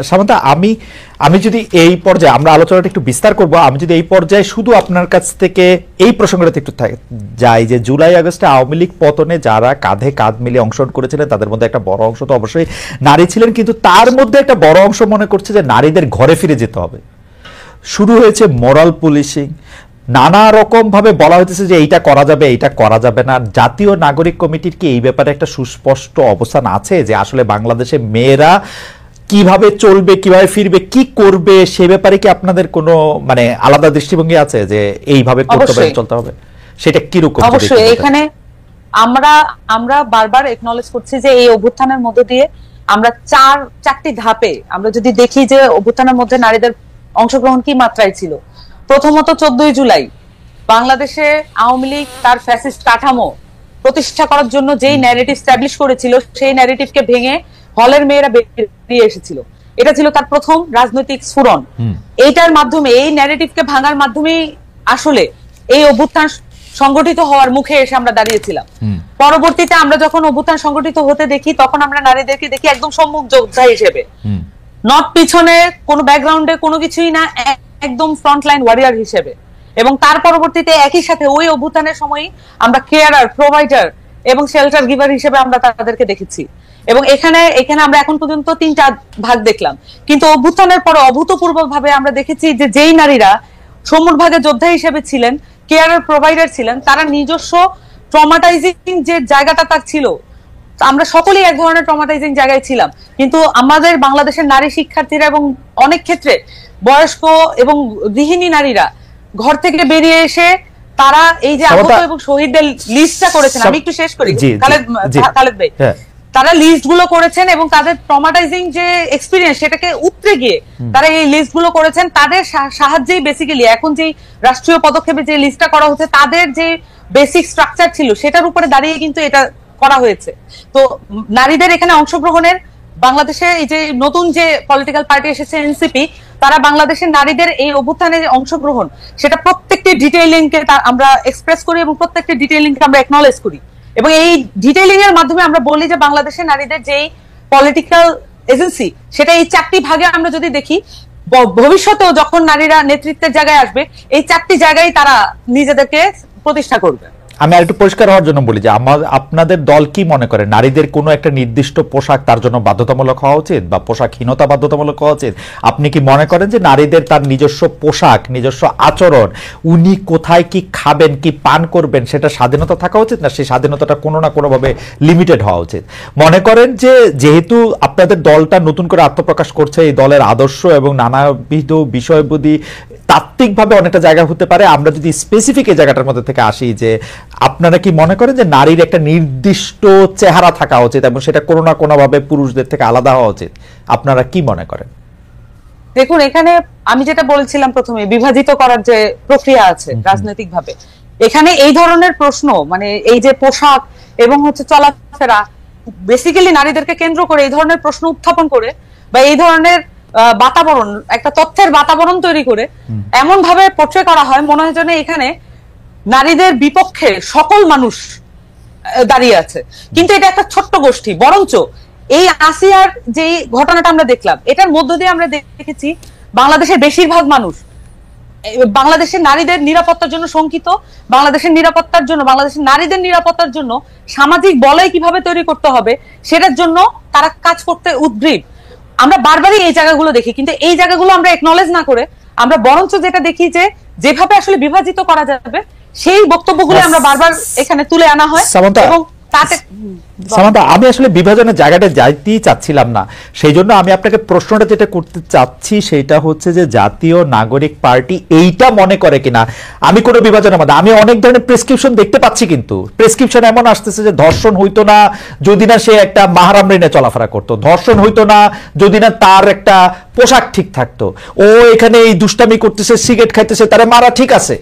সামান্তা, আমি যদি এই পর্যায়ে আমরা আলোচনাটা একটু বিস্তার করব, আমি যদি এই পর্যায়ে শুধু আপনার কাছ থেকে এই প্রসঙ্গটাতে একটু যাই যে জুলাই আগস্টে আওয়ামী লীগ পতনে যারা কাঁধে কাঁধ মিলিয়ে অংশগ্রহণ করেছিলেন তাদের মধ্যে একটা বড় অংশ তো অবশ্যই নারী ছিলেন, কিন্তু তার মধ্যে একটা বড় অংশ মনে করছে যে নারীদের ঘরে ফিরে যেতে হবে। শুরু হয়েছে মোরাল পুলিশিং, নানা রকম ভাবে বলা হইতেছে যে এইটা করা যাবে এইটা করা যাবে না। জাতীয় নাগরিক কমিটির কি এই ব্যাপারে একটা সুস্পষ্ট অবস্থান আছে যে আসলে বাংলাদেশে মেয়েরা কিভাবে চলবে, কিভাবে ফিরবে, কি করবে, সে ব্যাপারে কি আপনাদের কোনো মানে আলাদা দৃষ্টিভঙ্গি আছে যে এইভাবে করতে হবে, চলতে হবে? সেটা কি রকম? অবশ্যই এখানে আমরা বারবার একনলেজ করছি যে এই অভ্যুত্থানের মধ্য দিয়ে আমরা চারটি ধাপে আমরা যদি দেখি যে অভ্যুত্থানের মধ্যে নারীদের অংশগ্রহণ কি মাত্রায় ছিল। প্রথমত 14ই জুলাই বাংলাদেশে আওয়ামী লীগ তার ফ্যাসিস্ট কাঠামো প্রতিষ্ঠা করার জন্য যেই ন্যারেটিভ স্ট্যাবলিশ করেছিল সেই ন্যারেটিভকে ভেঙে হলের মেয়েরা বেরিয়ে এসেছিল। এটা ছিল তার প্রথম রাজনৈতিক স্ফুরণ। এইটার মাধ্যমে, এই ন্যারেটিভকে ভাঙার মাধ্যমেই আসলে এই অভ্যুত্থান সংগঠিত হওয়ার মুখে এসে আমরা দাঁড়িয়েছিলাম। পরবর্তীতে আমরা যখন অভ্যুত্থান সংগঠিত হতে দেখি তখন আমরা নারীদেরকে দেখি একদম সম্মুখ যোদ্ধা হিসেবে, নট পিছনে কোনো ব্যাকগ্রাউন্ডে কোনো কিছুই না, একদম ফ্রন্টলাইন ওয়ারিয়ার হিসেবে। এবং তার পরবর্তীতে একই সাথে ওই অভ্যুত্থানের সময় আমরা কেয়ারার, প্রোভাইডার এবং শেল্টার গিভার হিসেবে আমরা তাদেরকে দেখেছি। এবং এখানে আমরা এখন পর্যন্ত 3টা ভাগ দেখলাম, কিন্তু অভ্যুত্থানের পরে অভূতপূর্ব ভাবে আমরা দেখেছি যে যেই নারীরা সম্মুখ ভাগে যোদ্ধা হিসেবে ছিলেন, কেয়ারার, প্রোভাইডার ছিলেন, তারা নিজস্ব ট্রমাটাইজিং যে জায়গাটা তার ছিল, আমরা সকলেই এক ধরনের ট্রমাটাইজিং জায়গায় ছিলাম। কিন্তু আমাদের বাংলাদেশের নারী শিক্ষার্থীরা এবং অনেক ক্ষেত্রে বয়স্ক এবং গৃহিণী নারীরা ঘর থেকে বেরিয়ে এসে তারা এই যে আহত এবং শহীদদের লিস্টটা করেছেন, আমি একটু শেষ করি খালেদ ভাই, তারা লিস্ট গুলো করেছেন এবং তাদের ট্রমাটাইজিং যে এক্সপিরিয়েন্স সেটাকে উতরে গিয়ে তারা এই লিস্ট গুলো করেছেন। তাদের সাহায্যেই বেসিক্যালি এখন যে রাষ্ট্রীয় পদক্ষেপে যে লিস্টটা করা হচ্ছে, তাদের যে বেসিক স্ট্রাকচার ছিল সেটার উপরে দাঁড়িয়ে কিন্তু এটা করা হয়েছে। তো নারীদের এখানে অংশগ্রহণের, বাংলাদেশে এই যে নতুন যে পলিটিক্যাল পার্টি এসেছে এনসিপি, তারা বাংলাদেশের নারীদের এই অভ্যুত্থানে অংশগ্রহণ সেটা প্রত্যেকটি ডিটেইলিংকে আমরা এক্সপ্রেস করি এবং প্রত্যেকটি ডিটেইলিংকে আমরা একনলেজ করি। এবং এই ডিটেইলিং এর মাধ্যমে আমরা বলি যে বাংলাদেশের নারীদের যেই পলিটিক্যাল এজেন্সি সেটা এই 4টি ভাগে আমরা যদি দেখি, ভবিষ্যতেও যখন নারীরা নেতৃত্বের জায়গায় আসবে এই 4টি জায়গায় তারা নিজেদেরকে প্রতিষ্ঠা করবে। আমি আরেকটু পরিষ্কার হওয়ার জন্য বলি যে আপনাদের দল কি মনে করে নারীদের কোনো একটা নির্দিষ্ট পোশাক তার জন্য বাধ্যতামূলক হওয়া উচিত বা পোশাকহীনতা বাধ্যতামূলক হওয়া উচিত? আপনি কি মনে করেন যে নারীদের তার নিজস্ব পোশাক, নিজস্ব আচরণ, উনি কোথায় কি খাবেন, কি পান করবেন, সেটা স্বাধীনতা থাকা উচিত না সেই স্বাধীনতাটা কোনো না কোনোভাবে লিমিটেড হওয়া উচিত? মনে করেন যে যেহেতু আপনাদের দলটা নতুন করে আত্মপ্রকাশ করছে, এই দলের আদর্শ এবং নানাবিধ বিষয়বুদ্ধি তাত্ত্বিকভাবে অনেকটা জায়গা হতে পারে, আমরা যদি স্পেসিফিক এই জায়গাটার মধ্যে থেকে আসি যে আপনারা কি মনে করেন যে নারীর একটা নির্দিষ্ট চেহারা থাকা উচিত এবং সেটা কোনো না কোনোভাবে পুরুষদের থেকে আলাদা হওয়া উচিত? আপনারা কি মনে করেন? দেখুন, এখানে আমি যেটা বলছিলাম প্রথমে, বিভাজিত করার যে প্রক্রিয়া আছে রাজনৈতিক ভাবে, এখানে এই ধরনের প্রশ্ন মানে এই যে পোশাক এবং চলাফেরা, বেসিক্যালি নারীদেরকে কেন্দ্র করে এই ধরনের প্রশ্ন উত্থাপন করে বা এই ধরনের বাতাবরণ, একটা তথ্যের বাতাবরণ তৈরি করে এমন ভাবে পোট্রে করা হয় মনে হয় যেন এখানে নারীদের বিপক্ষে সকল মানুষ দাঁড়িয়ে আছে। কিন্তু এটা একটা ছোট্ট গোষ্ঠী। বরঞ্চ এই আসিয়ার যে ঘটনাটা আমরা দেখলাম, এটার মধ্য দিয়ে আমরা দেখেছি বাংলাদেশের বেশিরভাগ মানুষ বাংলাদেশের নারীদের নিরাপত্তার জন্য শঙ্কিত, বাংলাদেশের নিরাপত্তার জন্য, বাংলাদেশের নারীদের নিরাপত্তার জন্য সামাজিক বলয় কিভাবে তৈরি করতে হবে সেটার জন্য তারা কাজ করতে উদ্গ্রীব। আমরা বারবারই এই জায়গাগুলো দেখি, কিন্তু এই জায়গাগুলো আমরা একনলেজ না করে আমরা বরঞ্চ যেটা দেখি যে যেভাবে আসলে বিভাজিত করা যাবে সেই বক্তব্যগুলো আমরা বারবার এখানে তুলে আনা হয়। এবং সামান্তা, আমি আসলে বিভাজনের জায়গাটা যাইতেই চাচ্ছিলাম না, সেই জন্য আমি আপনাকে প্রশ্নটা যেটা করতে চাচ্ছি সেটা হচ্ছে যে জাতীয় নাগরিক পার্টি এইটা মনে করে কিনা আমি কোনো বিভাজনের মধ্যে, আমি অনেক ধরনের প্রেসক্রিপশন দেখতে পাচ্ছি, কিন্তু প্রেসক্রিপশন এমন আসতেছে যে ধর্ষণ হইতো না যদি না সে একটা মাহরাম ঋণে চলাফেরা করতো, ধর্ষণ হইতো না যদি না তার একটা পোশাক ঠিক থাকতো, ও এখানে এই দুষ্টামি করতেছে, সিগারেট খাইতেছে, তারা মারা ঠিক আছে।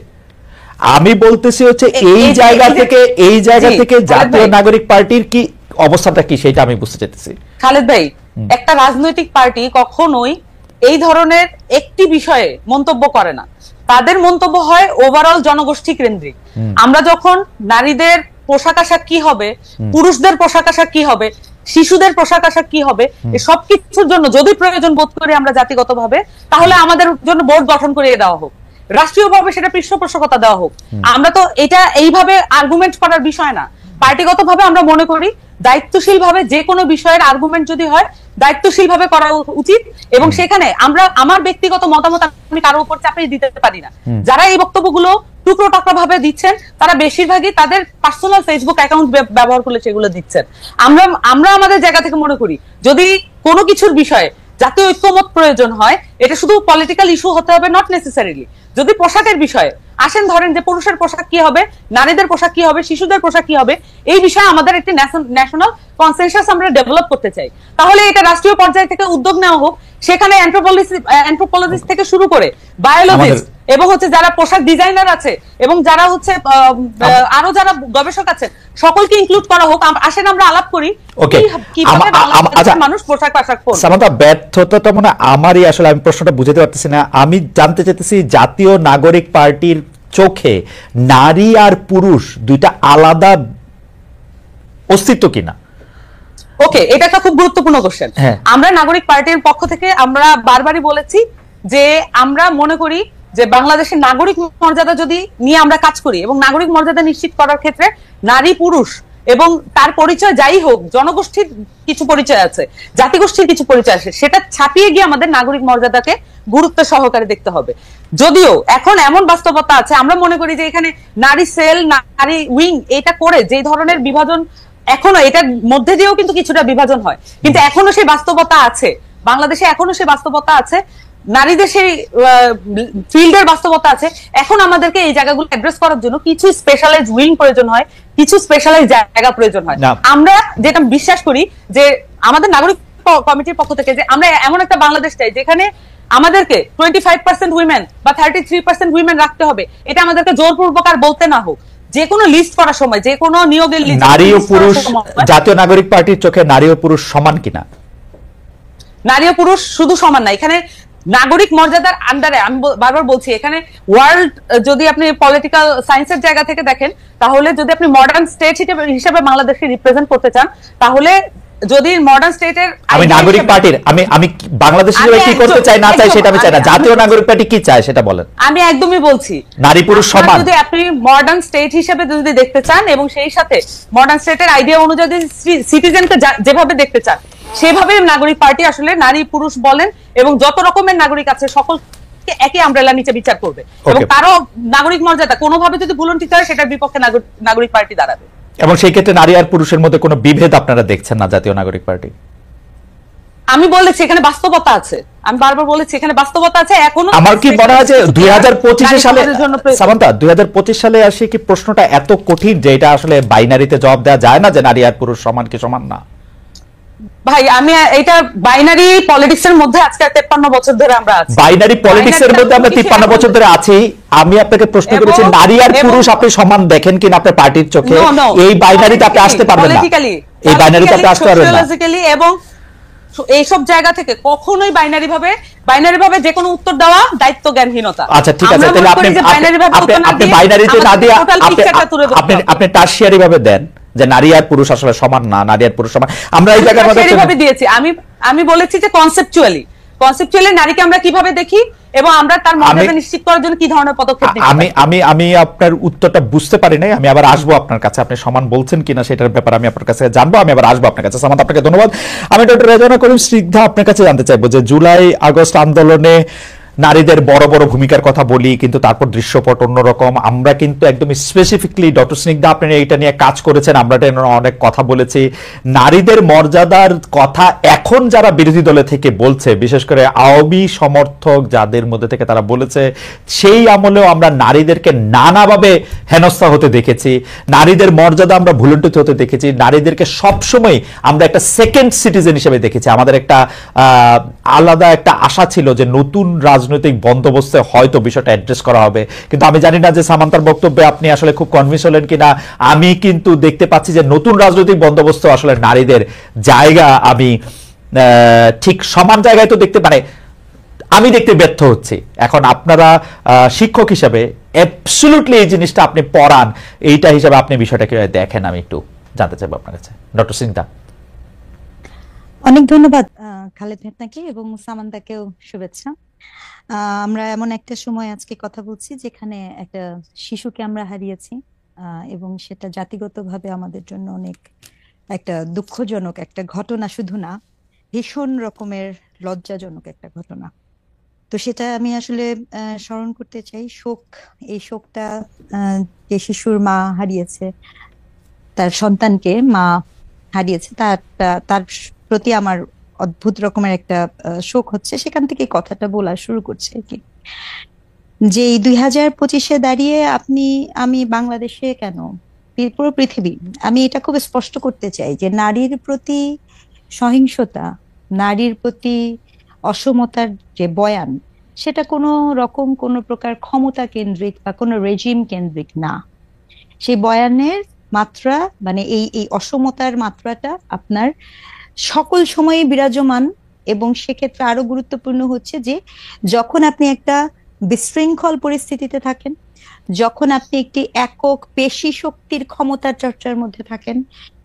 আমি বলতেছি হচ্ছে এই জায়গা থেকে জাতীয় নাগরিক পার্টির কি অবস্থাটা কি সেটা আমি বুঝতে চাইতেছি। খালেদ ভাই, একটা রাজনৈতিক পার্টি কখনোই এই ধরনের একটি বিষয়ে মন্তব্য করে না, তাদের মন্তব্য হয় ওভারঅল জনগোষ্ঠী কেন্দ্রিক। আমরা যখন নারীদের পোশাক আশাক কি হবে, পুরুষদের পোশাক আশাক কি হবে, শিশুদের পোশাক আশাক কি হবে, এই সবকিছুর জন্য যদি প্রয়োজন বোধ করি আমরা জাতিগতভাবে, তাহলে আমাদের জন্য বোর্ড গঠন করিয়ে দেওয়া হোক, রাষ্ট্রীয়ভাবে সেটা পৃষ্ঠপোষকতা দেওয়া হোক। আমরা তো এটা এইভাবে আর্গুমেন্ট করার বিষয় না, পার্টিগতভাবে আমরা মনে করি দায়িত্বশীল ভাবে যে কোনো বিষয়ের আর্গুমেন্ট যদি হয় দায়িত্বশীল ভাবে করা উচিত, এবং সেখানে আমরা আমার ব্যক্তিগত মতামত আমি কারো উপর চাপিয়ে দিতে পারি না। যারা এই বক্তব্যগুলো টুকরো টাকরা ভাবে দিচ্ছেন তারা বেশিরভাগই তাদের পার্সোনাল ফেসবুক অ্যাকাউন্ট ব্যবহার করে সেগুলো দিচ্ছেন। আমরা আমাদের জায়গা থেকে মনে করি যদি কোনো কিছুর বিষয়ে জাতীয় ঐক্যমত প্রয়োজন হয়, এটা শুধু পলিটিক্যাল ইস্যু হতে হবে নট নেসেসারিলি। যদি পোশাকের বিষয়ে আসেন, ধরেন যে পুরুষের পোশাক কি হবে, নারীদের পোশাক কি হবে, শিশুদের পোশাক কি হবে, এই বিষয়ে আমাদের একটি ন্যাশনাল কনসেনসাস আমরা ডেভেলপ করতে চাই, তাহলে এটা রাষ্ট্রীয় পর্যায় থেকে উদ্যোগ নেওয়া হোক। সেখানে অ্যানথ্রোপোলজিস্ট থেকে শুরু করে বায়োলজিস্ট এবং হচ্ছে যারা পোশাক ডিজাইনার আছে এবং যারা হচ্ছে আরো যারা গবেষক আছে সকলকে ইনক্লুড করা হোক। আসেন আমরা আলাপ করি কিভাবে বাংলাদেশের মানুষ পোশাক আশাক পরবে। সামান্তা, ব্যর্থতা মনে আমারই, আসলে আমি প্রশ্নটা বুঝতে পারতেছি না। আমি জানতে চাইতেছি জাতীয় নাগরিক পার্টির চোখে নারী আর পুরুষ দুইটা আলাদা অস্তিত্ব কিনা? ওকে, এটা একটা খুব গুরুত্বপূর্ণ কোশ্চেন। আমরা নাগরিক পার্টির পক্ষ থেকে আমরা বারবারই বলেছি যে আমরা মনে করি যে বাংলাদেশের নাগরিক মর্যাদা যদি নিয়ে আমরা কাজ করি এবং নাগরিক মর্যাদা নিশ্চিত করার ক্ষেত্রে নারী পুরুষ এবং তার পরিচয় যাই হোক, জনগোষ্ঠীর কিছু পরিচয় আছে, জাতিগোষ্ঠীর কিছু পরিচয় আছে, সেটা ছাপিয়ে গিয়ে আমাদের নাগরিক মর্যাদাকে গুরুত্ব সহকারে দেখতে হবে। যদিও এখন এমন বাস্তবতা আছে, আমরা মনে করি যে এখানে নারী সেল, নারী উইং এটা করে যে ধরনের বিভাজন এখনো, এটার মধ্যে দিয়েও কিন্তু কিছুটা বিভাজন হয়, কিন্তু এখনো সেই বাস্তবতা আছে বাংলাদেশে, এখনো সেই বাস্তবতা আছে, নারীদের সেই ফিল্ডের বাস্তবতা আছে। এখন আমাদেরকে এই জায়গাগুলো অ্যাড্রেস করার জন্য কিছু স্পেশালাইজ উইং প্রয়োজন হয়, কিছু স্পেশালাইজ জায়গা প্রয়োজন হয়। আমরা যেটা বিশ্বাস করি যে আমাদের নাগরিক কমিটির পক্ষ থেকে যে আমরা এমন একটা বাংলাদেশ চাই যেখানে আমাদেরকে 25% উইমেন বা 33% উইমেন রাখতে হবে, এটা আমাদেরকে জোরপূর্বক আর বলতে না হোক। যে কোনো লিস্ট করার সময়, যে কোনো নিয়োগের লিস্ট, নারী ও পুরুষ জাতীয় নাগরিক পার্টির চোখে নারী ও পুরুষ সমান কিনা? নারী ও পুরুষ শুধু সমান না, এখানে নাগরিক মর্যাদার আন্ডারে আমি বারবার বলছি, এখানে ওয়ার্ল্ড যদি আপনি পলিটিক্যাল সায়েন্সের জায়গা থেকে দেখেন, তাহলে যদি আপনি মডার্ন স্টেট হিসেবে বাংলাদেশকে রিপ্রেজেন্ট করতে চান, তাহলে যদি মডার্ন স্টেটের আমি নাগরিক পার্টির আমি বাংলাদেশ হিসেবে কি করতে চাই না চাই সেটা আমি চাই না, জাতীয় নাগরিক পার্টি কি চায় সেটা বলেন। আমি একদমই বলছি নারী পুরুষ সমান। যদি আপনি মডার্ন স্টেট হিসেবে যদি দেখতে চান এবং সেই সাথে মডার্ন স্টেটের আইডিয়া অনুযায়ী সিটিজেনকে যেভাবে দেখতে চান, সেভাবে নাগরিক পার্টি আসলে নারী পুরুষ বলেন এবং যত রকমের নাগরিক আছে সকলকে একই আমব্রেলা নিচে বিচার করবে, এবং কারো নাগরিক মর্যাদা কোনোভাবে যদি ভুলণ্ঠিত হয় সেটার বিপক্ষে নাগরিক পার্টি দাঁড়াবে। এবং সেই ক্ষেত্রে নারী আর পুরুষের মধ্যে কোনো বিভেদ আপনারা দেখছেন না জাতীয় নাগরিক পার্টি? আমি বলেছি এখানে বাস্তবতা আছে, আমি বারবার বলেছি এখানে বাস্তবতা আছে। এখনো আমার কি মনে হয় যে 2025 সালে, সামান্তা 2025 সালে আসে কি প্রশ্নটা এত কঠিন যে এটা আসলে বাইনারিতে জবাব দেওয়া যায় না যে নারী আর পুরুষ সমান কি সমান না? ভাই আমি এটা বাইনারি পলিটিক্স এর মধ্যে আজকে 53 বছর ধরে আমরা আছি, বাইনারি পলিটিক্স এর মধ্যে আমরা 53 বছর ধরে আছি। আমি আপনাকে প্রশ্ন করেছি নারী আর পুরুষ আপনি সমান দেখেন কিনা আপনার পার্টির চোখে? এই বাইনারিতে আপনি আসতে পারবেন না, এই বাইনারিতে আপনি আসতে পারবেন না। এবং এইসব জায়গা থেকে কখনোই বাইনারি ভাবে যে কোনো উত্তর দেওয়া দায়িত্ব জ্ঞানহীনতা। আচ্ছা ঠিক আছে, তাহলে আপনি বাইনারিতে না দিয়ে আপনি টারশিয়ারি ভাবে দেন যে নারী আর পুরুষ আসলে সমান না, নারী আর পুরুষ সমান। আমরা এই জায়গার মধ্যে দিয়েছি, আমি বলেছি যে কনসেপচুয়ালি নারীকে আমরা কিভাবে দেখি এবং আমরা তার মর্যাদা নিশ্চিত করার জন্য কি ধরনের পদক্ষেপ নিতে পারি। আমি আপনার উত্তরটা বুঝতে পারি নাই, আমি আবার আসবো আপনার কাছে, আপনি সমান বলছেন কিনা সেটার ব্যাপারে আমি আপনার কাছে জানবো, আমি আবার আসবো আপনার কাছে। সামান্ত আপনাকে ধন্যবাদ। আমি ডক্টর রেজওয়ানা করিম স্নিগ্ধা আপনার কাছে জানতে চাইবো যে জুলাই আগস্ট আন্দোলনে নারীদের বড় বড় ভূমিকার কথা বলি, কিন্তু তারপর দৃশ্যপট অন্যরকম। আমরা কিন্তু একদম স্পেসিফিকলি ডক্টর স্নিগ্ধা আপনি এইটা নিয়ে কাজ করেছেন, আমরা অনেক কথা বলেছি। নারীদের মর্যাদার কথা এখন যারা বিরোধী দলে থেকে বলছে, বিশেষ করে আওয়ামী সমর্থক যাদের মধ্যে থেকে তারা বলেছে, সেই আমলেও আমরা নারীদেরকে নানাভাবে হেনস্থা হতে দেখেছি, নারীদের মর্যাদা আমরা ভুলুণ্ঠিত হতে দেখেছি, নারীদেরকে সবসময় আমরা একটা সেকেন্ড সিটিজেন হিসেবে দেখেছি। আমাদের একটা আলাদা একটা আশা ছিল যে নতুন রাজনৈতিক বন্দোবস্তে হয়তো বিষয়টা অ্যাড্রেস করা হবে, কিন্তু আমি জানি না যে সামান্তার বক্তব্যে আপনি আসলে খুব কনভিন্স হলেন কিনা। আমি কিন্তু দেখতে পাচ্ছি যে নতুন রাজনৈতিক বন্দোবস্ত আসলে নারীদের জায়গা আমি ঠিক সমান জায়গায় তো দেখতে, মানে আমি দেখতে ব্যর্থ হচ্ছি। এখন আপনারা শিক্ষক হিসাবে অ্যাবসলিউটলি এই জিনিসটা আপনি পড়ান, এইটা হিসাবে আপনি বিষয়টা কিভাবে দেখেন আমি একটু জানতে চাইবো আপনার কাছে, ডক্টর স্নিগ্ধা। অনেক ধন্যবাদ খালেদ আপনাকে এবং সামান্তাকেও শুভেচ্ছা। আমরা এমন একটা সময় আজকে কথা বলছি যেখানে একটা শিশুকে আমরা হারিয়েছি, এবং সেটা জাতিগতভাবে আমাদের জন্য অনেক একটা দুঃখজনক একটা ঘটনা, শুধু না, ভীষণ রকমের লজ্জাজনক একটা ঘটনা। তো সেটা আমি আসলে স্মরণ করতে চাই। এই শোকটা, যে শিশুর মা হারিয়েছে, তার সন্তানকে মা হারিয়েছে, তার প্রতি আমার অদ্ভুত রকমের একটা শোক হচ্ছে। সেখান থেকে কথাটা বলা শুরু করছে আর কি, যে এই 2025-এ দাঁড়িয়ে আমি বাংলাদেশে কেন, পুরো পৃথিবী, আমি এটা খুব স্পষ্ট করতে চাই যে নারীর প্রতি সহিংসতা, নারীর প্রতি অসমতার যে বয়ান, সেটা কোনো প্রকার ক্ষমতা কেন্দ্রিক বা কোনো রেজিম কেন্দ্রিক না। সেই বয়ানের মাত্রা, মানে এই অসমতার মাত্রাটা আপনার সকল সময়ে বিরাজমান। এবং সেক্ষেত্রে আরো গুরুত্বপূর্ণ হচ্ছে যে যখন আপনি একটা বিশৃঙ্খল পরিস্থিতিতে থাকেন, যখন আপনি একটি একক পেশি শক্তির ক্ষমতার চর্চার মধ্যে থাকেন,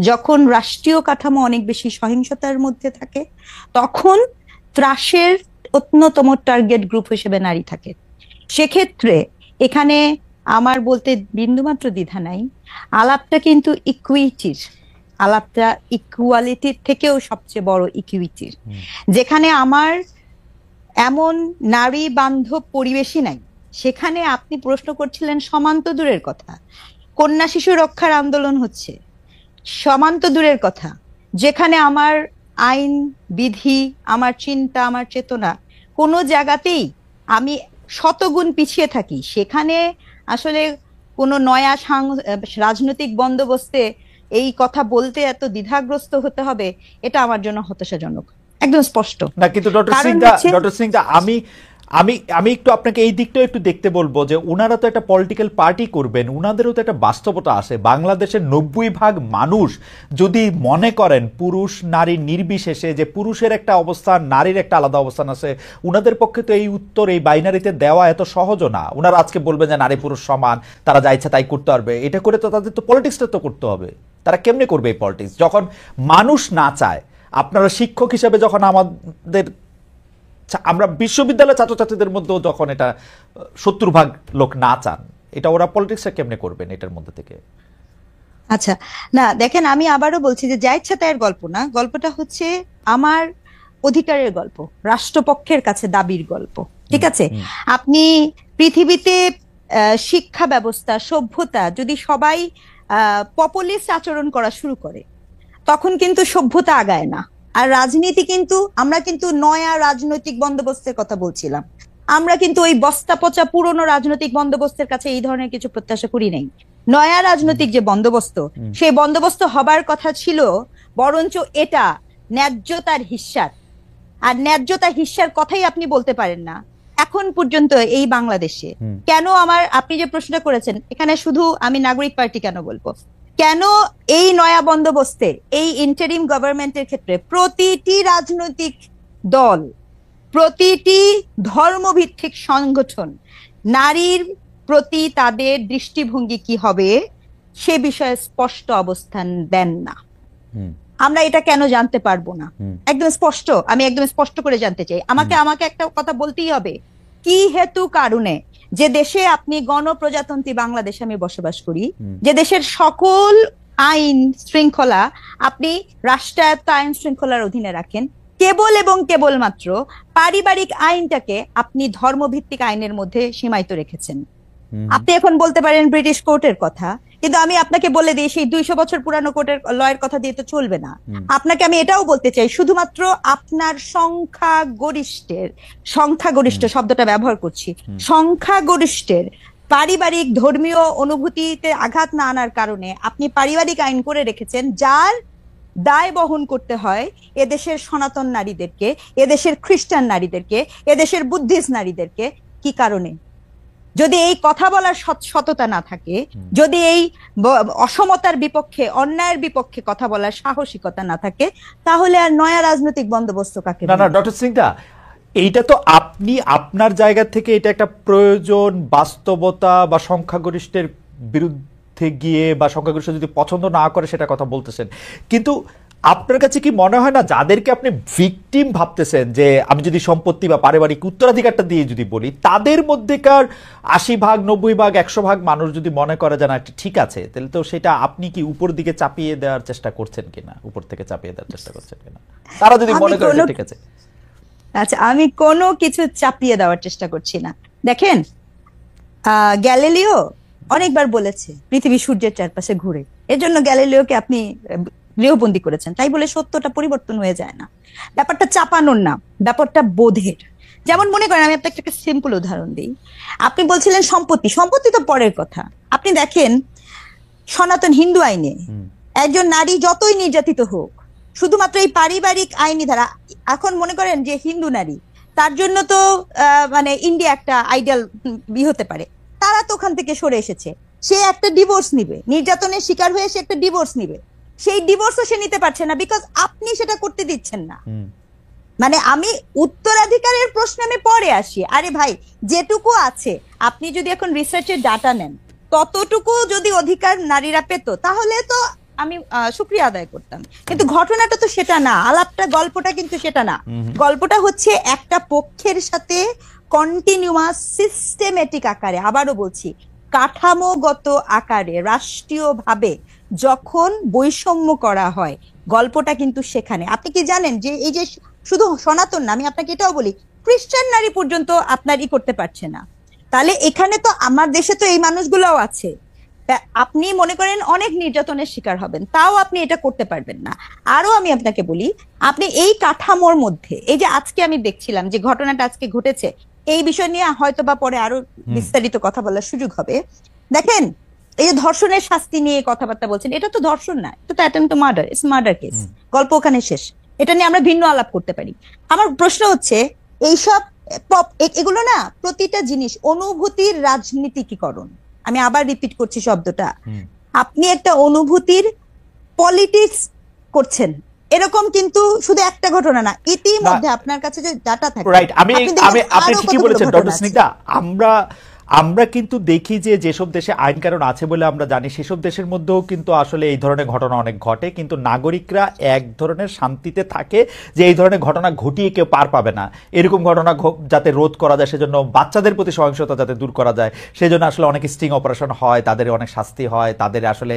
যখন রাষ্ট্রীয় কাঠামো অনেক বেশি সহিংসতার মধ্যে থাকে, তখন ত্রাসের অন্যতম টার্গেট গ্রুপ হিসেবে নারী থাকে। সেক্ষেত্রে এখানে আমার বলতে বিন্দুমাত্র দ্বিধা নাই, আলাপটা কিন্তু ইকুইটির, আলাপটা ইকুয়ালিটির থেকেও সবচেয়ে বড় ইকুইটির, যেখানে আমার এমন নারী বান্ধব পরিবেশই নাই। সেখানে আপনি প্রশ্ন করছিলেন সমান্ত দূরের কথা, কন্যা শিশু রক্ষার আন্দোলন হচ্ছে, সমান্ত দূরের কথা, যেখানে আমার আইন বিধি, আমার চিন্তা, আমার চেতনা কোনো জায়গাতেই আমি শতগুণ পিছিয়ে থাকি, সেখানে আসলে কোনো নয়া রাজনৈতিক বন্দোবস্তে এই কথা বলতে এত দ্বিধাগ্রস্ত হতে হবে, এটা আমার জন্য হতাশাজনক, একদম স্পষ্ট। না কিন্তু ডক্টর সিং দা আমি আমি আমি একটু আপনাকে এই দিকটা একটু দেখতে বলবো যে উনারা তো একটা পলিটিক্যাল পার্টি করবেন, উনাদেরও তো একটা বাস্তবতা আসে। বাংলাদেশের 90% মানুষ যদি মনে করেন পুরুষ নারী নির্বিশেষে যে পুরুষের একটা অবস্থান, নারীর একটা আলাদা অবস্থান আছে, উনাদের পক্ষে তো এই উত্তর এই বাইনারিতে দেওয়া এত সহজও না। উনারা আজকে বলবেন যে নারী পুরুষ সমান, তারা যা ইচ্ছা তাই করতে পারবে, এটা করে তো তাদের তো পলিটিক্সটা তো করতে হবে। তারা কেমনে করবে এই পলিটিক্স যখন মানুষ না চায়? আপনারা শিক্ষক হিসেবে যখন আমরা বিশ্ববিদ্যালয়ের ছাত্রছাত্রীদের মধ্যেও যখন এটা 70% লোক না চান, এটা ওরা পলিটিক্সটা কেমনে করবেন এটার মধ্যে থেকে? আচ্ছা, না দেখেন, আমি আবারও বলছি যে যা ইচ্ছা তাইয়ের গল্প না, গল্পটা হচ্ছে আমার অধিকারের গল্প, রাষ্ট্রপক্ষের কাছে দাবির গল্প। ঠিক আছে, আপনি পৃথিবীতে শিক্ষা ব্যবস্থা, সভ্যতা যদি সবাই পপুলিস্ট আচরণ করা শুরু করে, তখন কিন্তু সভ্যতা আগায় না। আর রাজনীতি কিন্তু, আমরা কিন্তু নয়া রাজনৈতিক বন্দোবস্তের কথা বলছিলাম, আমরা কিন্তু ওই বস্তা পচা পুরনো রাজনৈতিক বন্দোবস্তের কাছে এই ধরনের কিছু প্রত্যাশা করি নাই। নয়া রাজনৈতিক যে বন্দোবস্ত, সেই বন্দোবস্ত হবার কথা ছিল বরঞ্চ এটা ন্যায্যতার হিস্যার, আর ন্যায্যতা হিস্যার কথাই আপনি বলতে পারেন না এখন পর্যন্ত এই বাংলাদেশে। কেন আপনি যে প্রশ্নটা করেছেন, এখানে শুধু আমি নাগরিক পার্টি কেন বলবো, কেন এই নয়া বন্দোবস্তে, এই ইন্টারিম গভর্নমেন্টের ক্ষেত্রে প্রতিটি রাজনৈতিক দল, প্রতিটি ধর্মভিত্তিক সংগঠন নারীর প্রতি তাদের দৃষ্টিভঙ্গি কি হবে সে বিষয়ে স্পষ্ট অবস্থান দেন না? আমরা এটা কেন জানতে পারবো না? একদম স্পষ্ট, আমি একদম স্পষ্ট করে জানতে চাই। আমাকে একটা কথা বলতেই হবে, কি হেতু কারণে যে দেশে আপনি গণপ্রজাতন্ত্রী বাংলাদেশে আমি বসবাস করি, যে দেশের সকল আইন শৃঙ্খলা আপনি রাষ্ট্রায়ত্ত আইন শৃঙ্খলার অধীনে রাখেন, কেবল এবং কেবলমাত্র পারিবারিক আইনটাকে আপনি ধর্মভিত্তিক আইনের মধ্যে সীমায়িত রেখেছেন। আপনি এখন বলতে পারেন ব্রিটিশ কোর্টের কথা, কিন্তু আমি আপনাকে বলে দিই সেই 200 বছর পুরানো কোর্টের লয়ের কথা দিয়ে তো চলবে না। আপনাকে আমি এটাও বলতে চাই, শুধুমাত্র আপনার সংখ্যাগরিষ্ঠ শব্দটা ব্যবহার করছি, সংখ্যাগরিষ্ঠের পারিবারিক ধর্মীয় অনুভূতিতে আঘাত না আনার কারণে আপনি পারিবারিক আইন করে রেখেছেন, যার দায় বহন করতে হয় এদেশের সনাতন নারীদেরকে, এদেশের খ্রিস্টান নারীদেরকে, এদেশের বুদ্ধিস্ট নারীদেরকে। কি কারণে? যদি এই কথা বলার সততা না থাকে, যদি এই অসমতার বিপক্ষে, অন্যায়ের বিপক্ষে কথা বলার সাহসিকতা না থাকে, তাহলে আর নয়া রাজনৈতিক বন্দোবস্ত কাকে? না ডক্টর সিং দা, এইটা তো আপনি আপনার জায়গা থেকে এটা একটা প্রয়োজন, বাস্তবতা বা সংখ্যাগরিষ্ঠের বিরুদ্ধে গিয়ে বা সংখ্যাগরিষ্ঠ যদি পছন্দ না করে সেটা কথা বলতেছেন, কিন্তু আপনার কাছে কি মনে হয় না যাদেরকে আপনি ভিকটিম ভাবতেছেন, যে আমি যদি সম্পত্তি বা পারিবারিক উত্তরাধিকারটা দিয়ে যদি বলি, তাদের মধ্যেকার 80 ভাগ 90 ভাগ 100 ভাগ মানুষ যদি মনে করে যে না ঠিক আছে, তাহলে তো সেটা আপনি কি উপর দিকে চাপিয়ে দেওয়ার চেষ্টা করছেন কিনা, উপর থেকে চাপিয়ে দেওয়ার চেষ্টা করছেন কিনা, তারা যদি মনে করে যে ঠিক আছে? আচ্ছা, আমি কোনো কিছু চাপিয়ে দেওয়ার চেষ্টা করছি না। দেখেন, গ্যালিলিও অনেকবার বলেছে পৃথিবী সূর্যের চারপাশে ঘুরে, এজন্য গ্যালিলিওকে আপনি গৃহবন্দী করেছেন, তাই বলে সত্যটা পরিবর্তন হয়ে যায় না। ব্যাপারটা চাপানোর না, ব্যাপারটা বোধের। যেমন মনে করেন, আমি আপনাকে একটা সিম্পল উদাহরণ দিই। আপনি বলছিলেন সম্পত্তি, সম্পত্তি তো পরের কথা। আপনি দেখেন সনাতন হিন্দু আইনে একজন নারী যতই নির্যাতিত হোক, শুধুমাত্র এই পারিবারিক আইনি ধারা, এখন মনে করেন যে হিন্দু নারী, তার জন্য তো মানে ইন্ডিয়া একটা আইডিয়াল হতে পারে, তারা তো ওখান থেকে সরে এসেছে। সে একটা ডিভোর্স নিবে, নির্যাতনের শিকার হয়ে সে একটা ডিভোর্স নিবে, সেই ডিভোর্সও সে নিতে পারছে না, বিকজ আপনি সেটা করতে দিচ্ছেন না। মানে আমি উত্তরাধিকারের প্রশ্নে আমি পরে আসি। আরে ভাই, যেটুকু আছে, আপনি যদি এখন রিসার্চের ডাটা নেন, ততটুকু যদি অধিকার নারীরা পেত, তাহলে তো আমি শুকরিয়া আদায় করতাম। কিন্তু ঘটনাটা তো সেটা না, আলাপটা গল্পটা কিন্তু সেটা না। গল্পটা হচ্ছে একটা পক্ষের সাথে কন্টিনিউয়াস সিস্টেমেটিক আকারে, আবারও বলছি, কাঠামোগত আকারে রাষ্ট্রীয়ভাবে যখন বৈষম্য করা হয়, গল্পটা কিন্তু সেখানে। আপনি কি জানেন যে এই যে শুধু সনাতন না, আমি আপনাকে এটাও বলি, খ্রিস্টান নারী পর্যন্ত আপনার করতে পারছে না। তাহলে এখানে তো আমার দেশে তো এই মানুষগুলোও আছে। আপনি মনে করেন অনেক নির্যাতনের শিকার হবেন, তাও আপনি এটা করতে পারবেন না। আরো আমি আপনাকে বলি, আপনি এই কাঠামোর মধ্যে, এই যে আজকে আমি দেখছিলাম যে ঘটনাটা আজকে ঘটেছে, এই বিষয় নিয়ে হয়তো বা পরে আরো বিস্তারিত কথা বলার সুযোগ হবে। দেখেন, এই যে ধর্ষণের শাস্তি নিয়ে কথাবার্তা বলছেন, এটা তো ধর্ষণ না, এটা তো attempt to murder, it's murder case. গল্প ওখানে শেষ, এটা নিয়ে আমরা ভিন্ন আলাপ করতে পারি। আমার প্রশ্ন হচ্ছে, এইসব এগুলো না, প্রতিটা জিনিস অনুভূতির রাজনীতিকীকরণ। আমি আবার রিপিট করছি শব্দটা, আপনি একটা অনুভূতির পলিটিক্স করছেন, এরকম কিন্তু শুধু একটা ঘটনা না, ইতিমধ্যে আপনার কাছে যে ডাটা থাকে, রাইট, আপনি ঠিকই বলেছেন ডক্টর স্নিগ্ধা। আমরা কিন্তু দেখি যে যেসব দেশে আইন কানুন আছে বলে আমরা জানি, সেসব দেশের মধ্যেও কিন্তু আসলে এই ধরনের ঘটনা অনেক ঘটে, কিন্তু নাগরিকরা এক ধরনের শান্তিতে থাকে যে এই ধরনের ঘটনা ঘটিয়ে কেউ পার পাবে না, এরকম ঘটনা যাতে রোধ করা যায়, সেজন্য বাচ্চাদের প্রতি সহিংসতা যাতে দূর করা যায়, সেজন্য আসলে অনেক স্টিং অপারেশন হয়, তাদের অনেক শাস্তি হয়, তাদের আসলে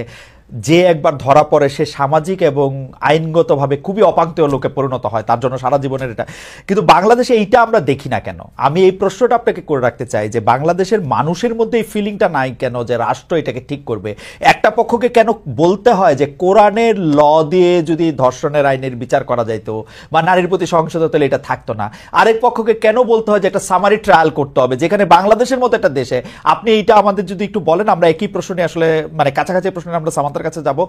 যে একবার ধরা পড়ে সে সামাজিক এবং আইনগতভাবে খুবই অপাঙ্ক্তেয় লোকে পরিণত হয়, তার জন্য সারা জীবনের এটা। কিন্তু বাংলাদেশে এইটা আমরা দেখি না কেন? আমি এই প্রশ্নটা আপনাকে করে রাখতে চাই যে বাংলাদেশের মানুষের মধ্যে এই ফিলিংটা নাই কেন যে রাষ্ট্র এটাকে ঠিক করবে? একটা পক্ষকে কেন বলতে হয় যে কোরআনের ল দিয়ে যদি ধর্ষণের আইনের বিচার করা যাইতো বা নারীর প্রতি সহিংসতা হলে এটা থাকতো না? আরেক পক্ষকে কেন বলতে হয় যে একটা সামারি ট্রায়াল করতে হবে, যেখানে বাংলাদেশের মতো একটা দেশে? আপনি এইটা আমাদের যদি একটু বলেন, আমরা একই প্রশ্ন নিয়ে আসলে মানে কাছাকাছি প্রশ্ন আমরা সামান্তার কাছে যাব,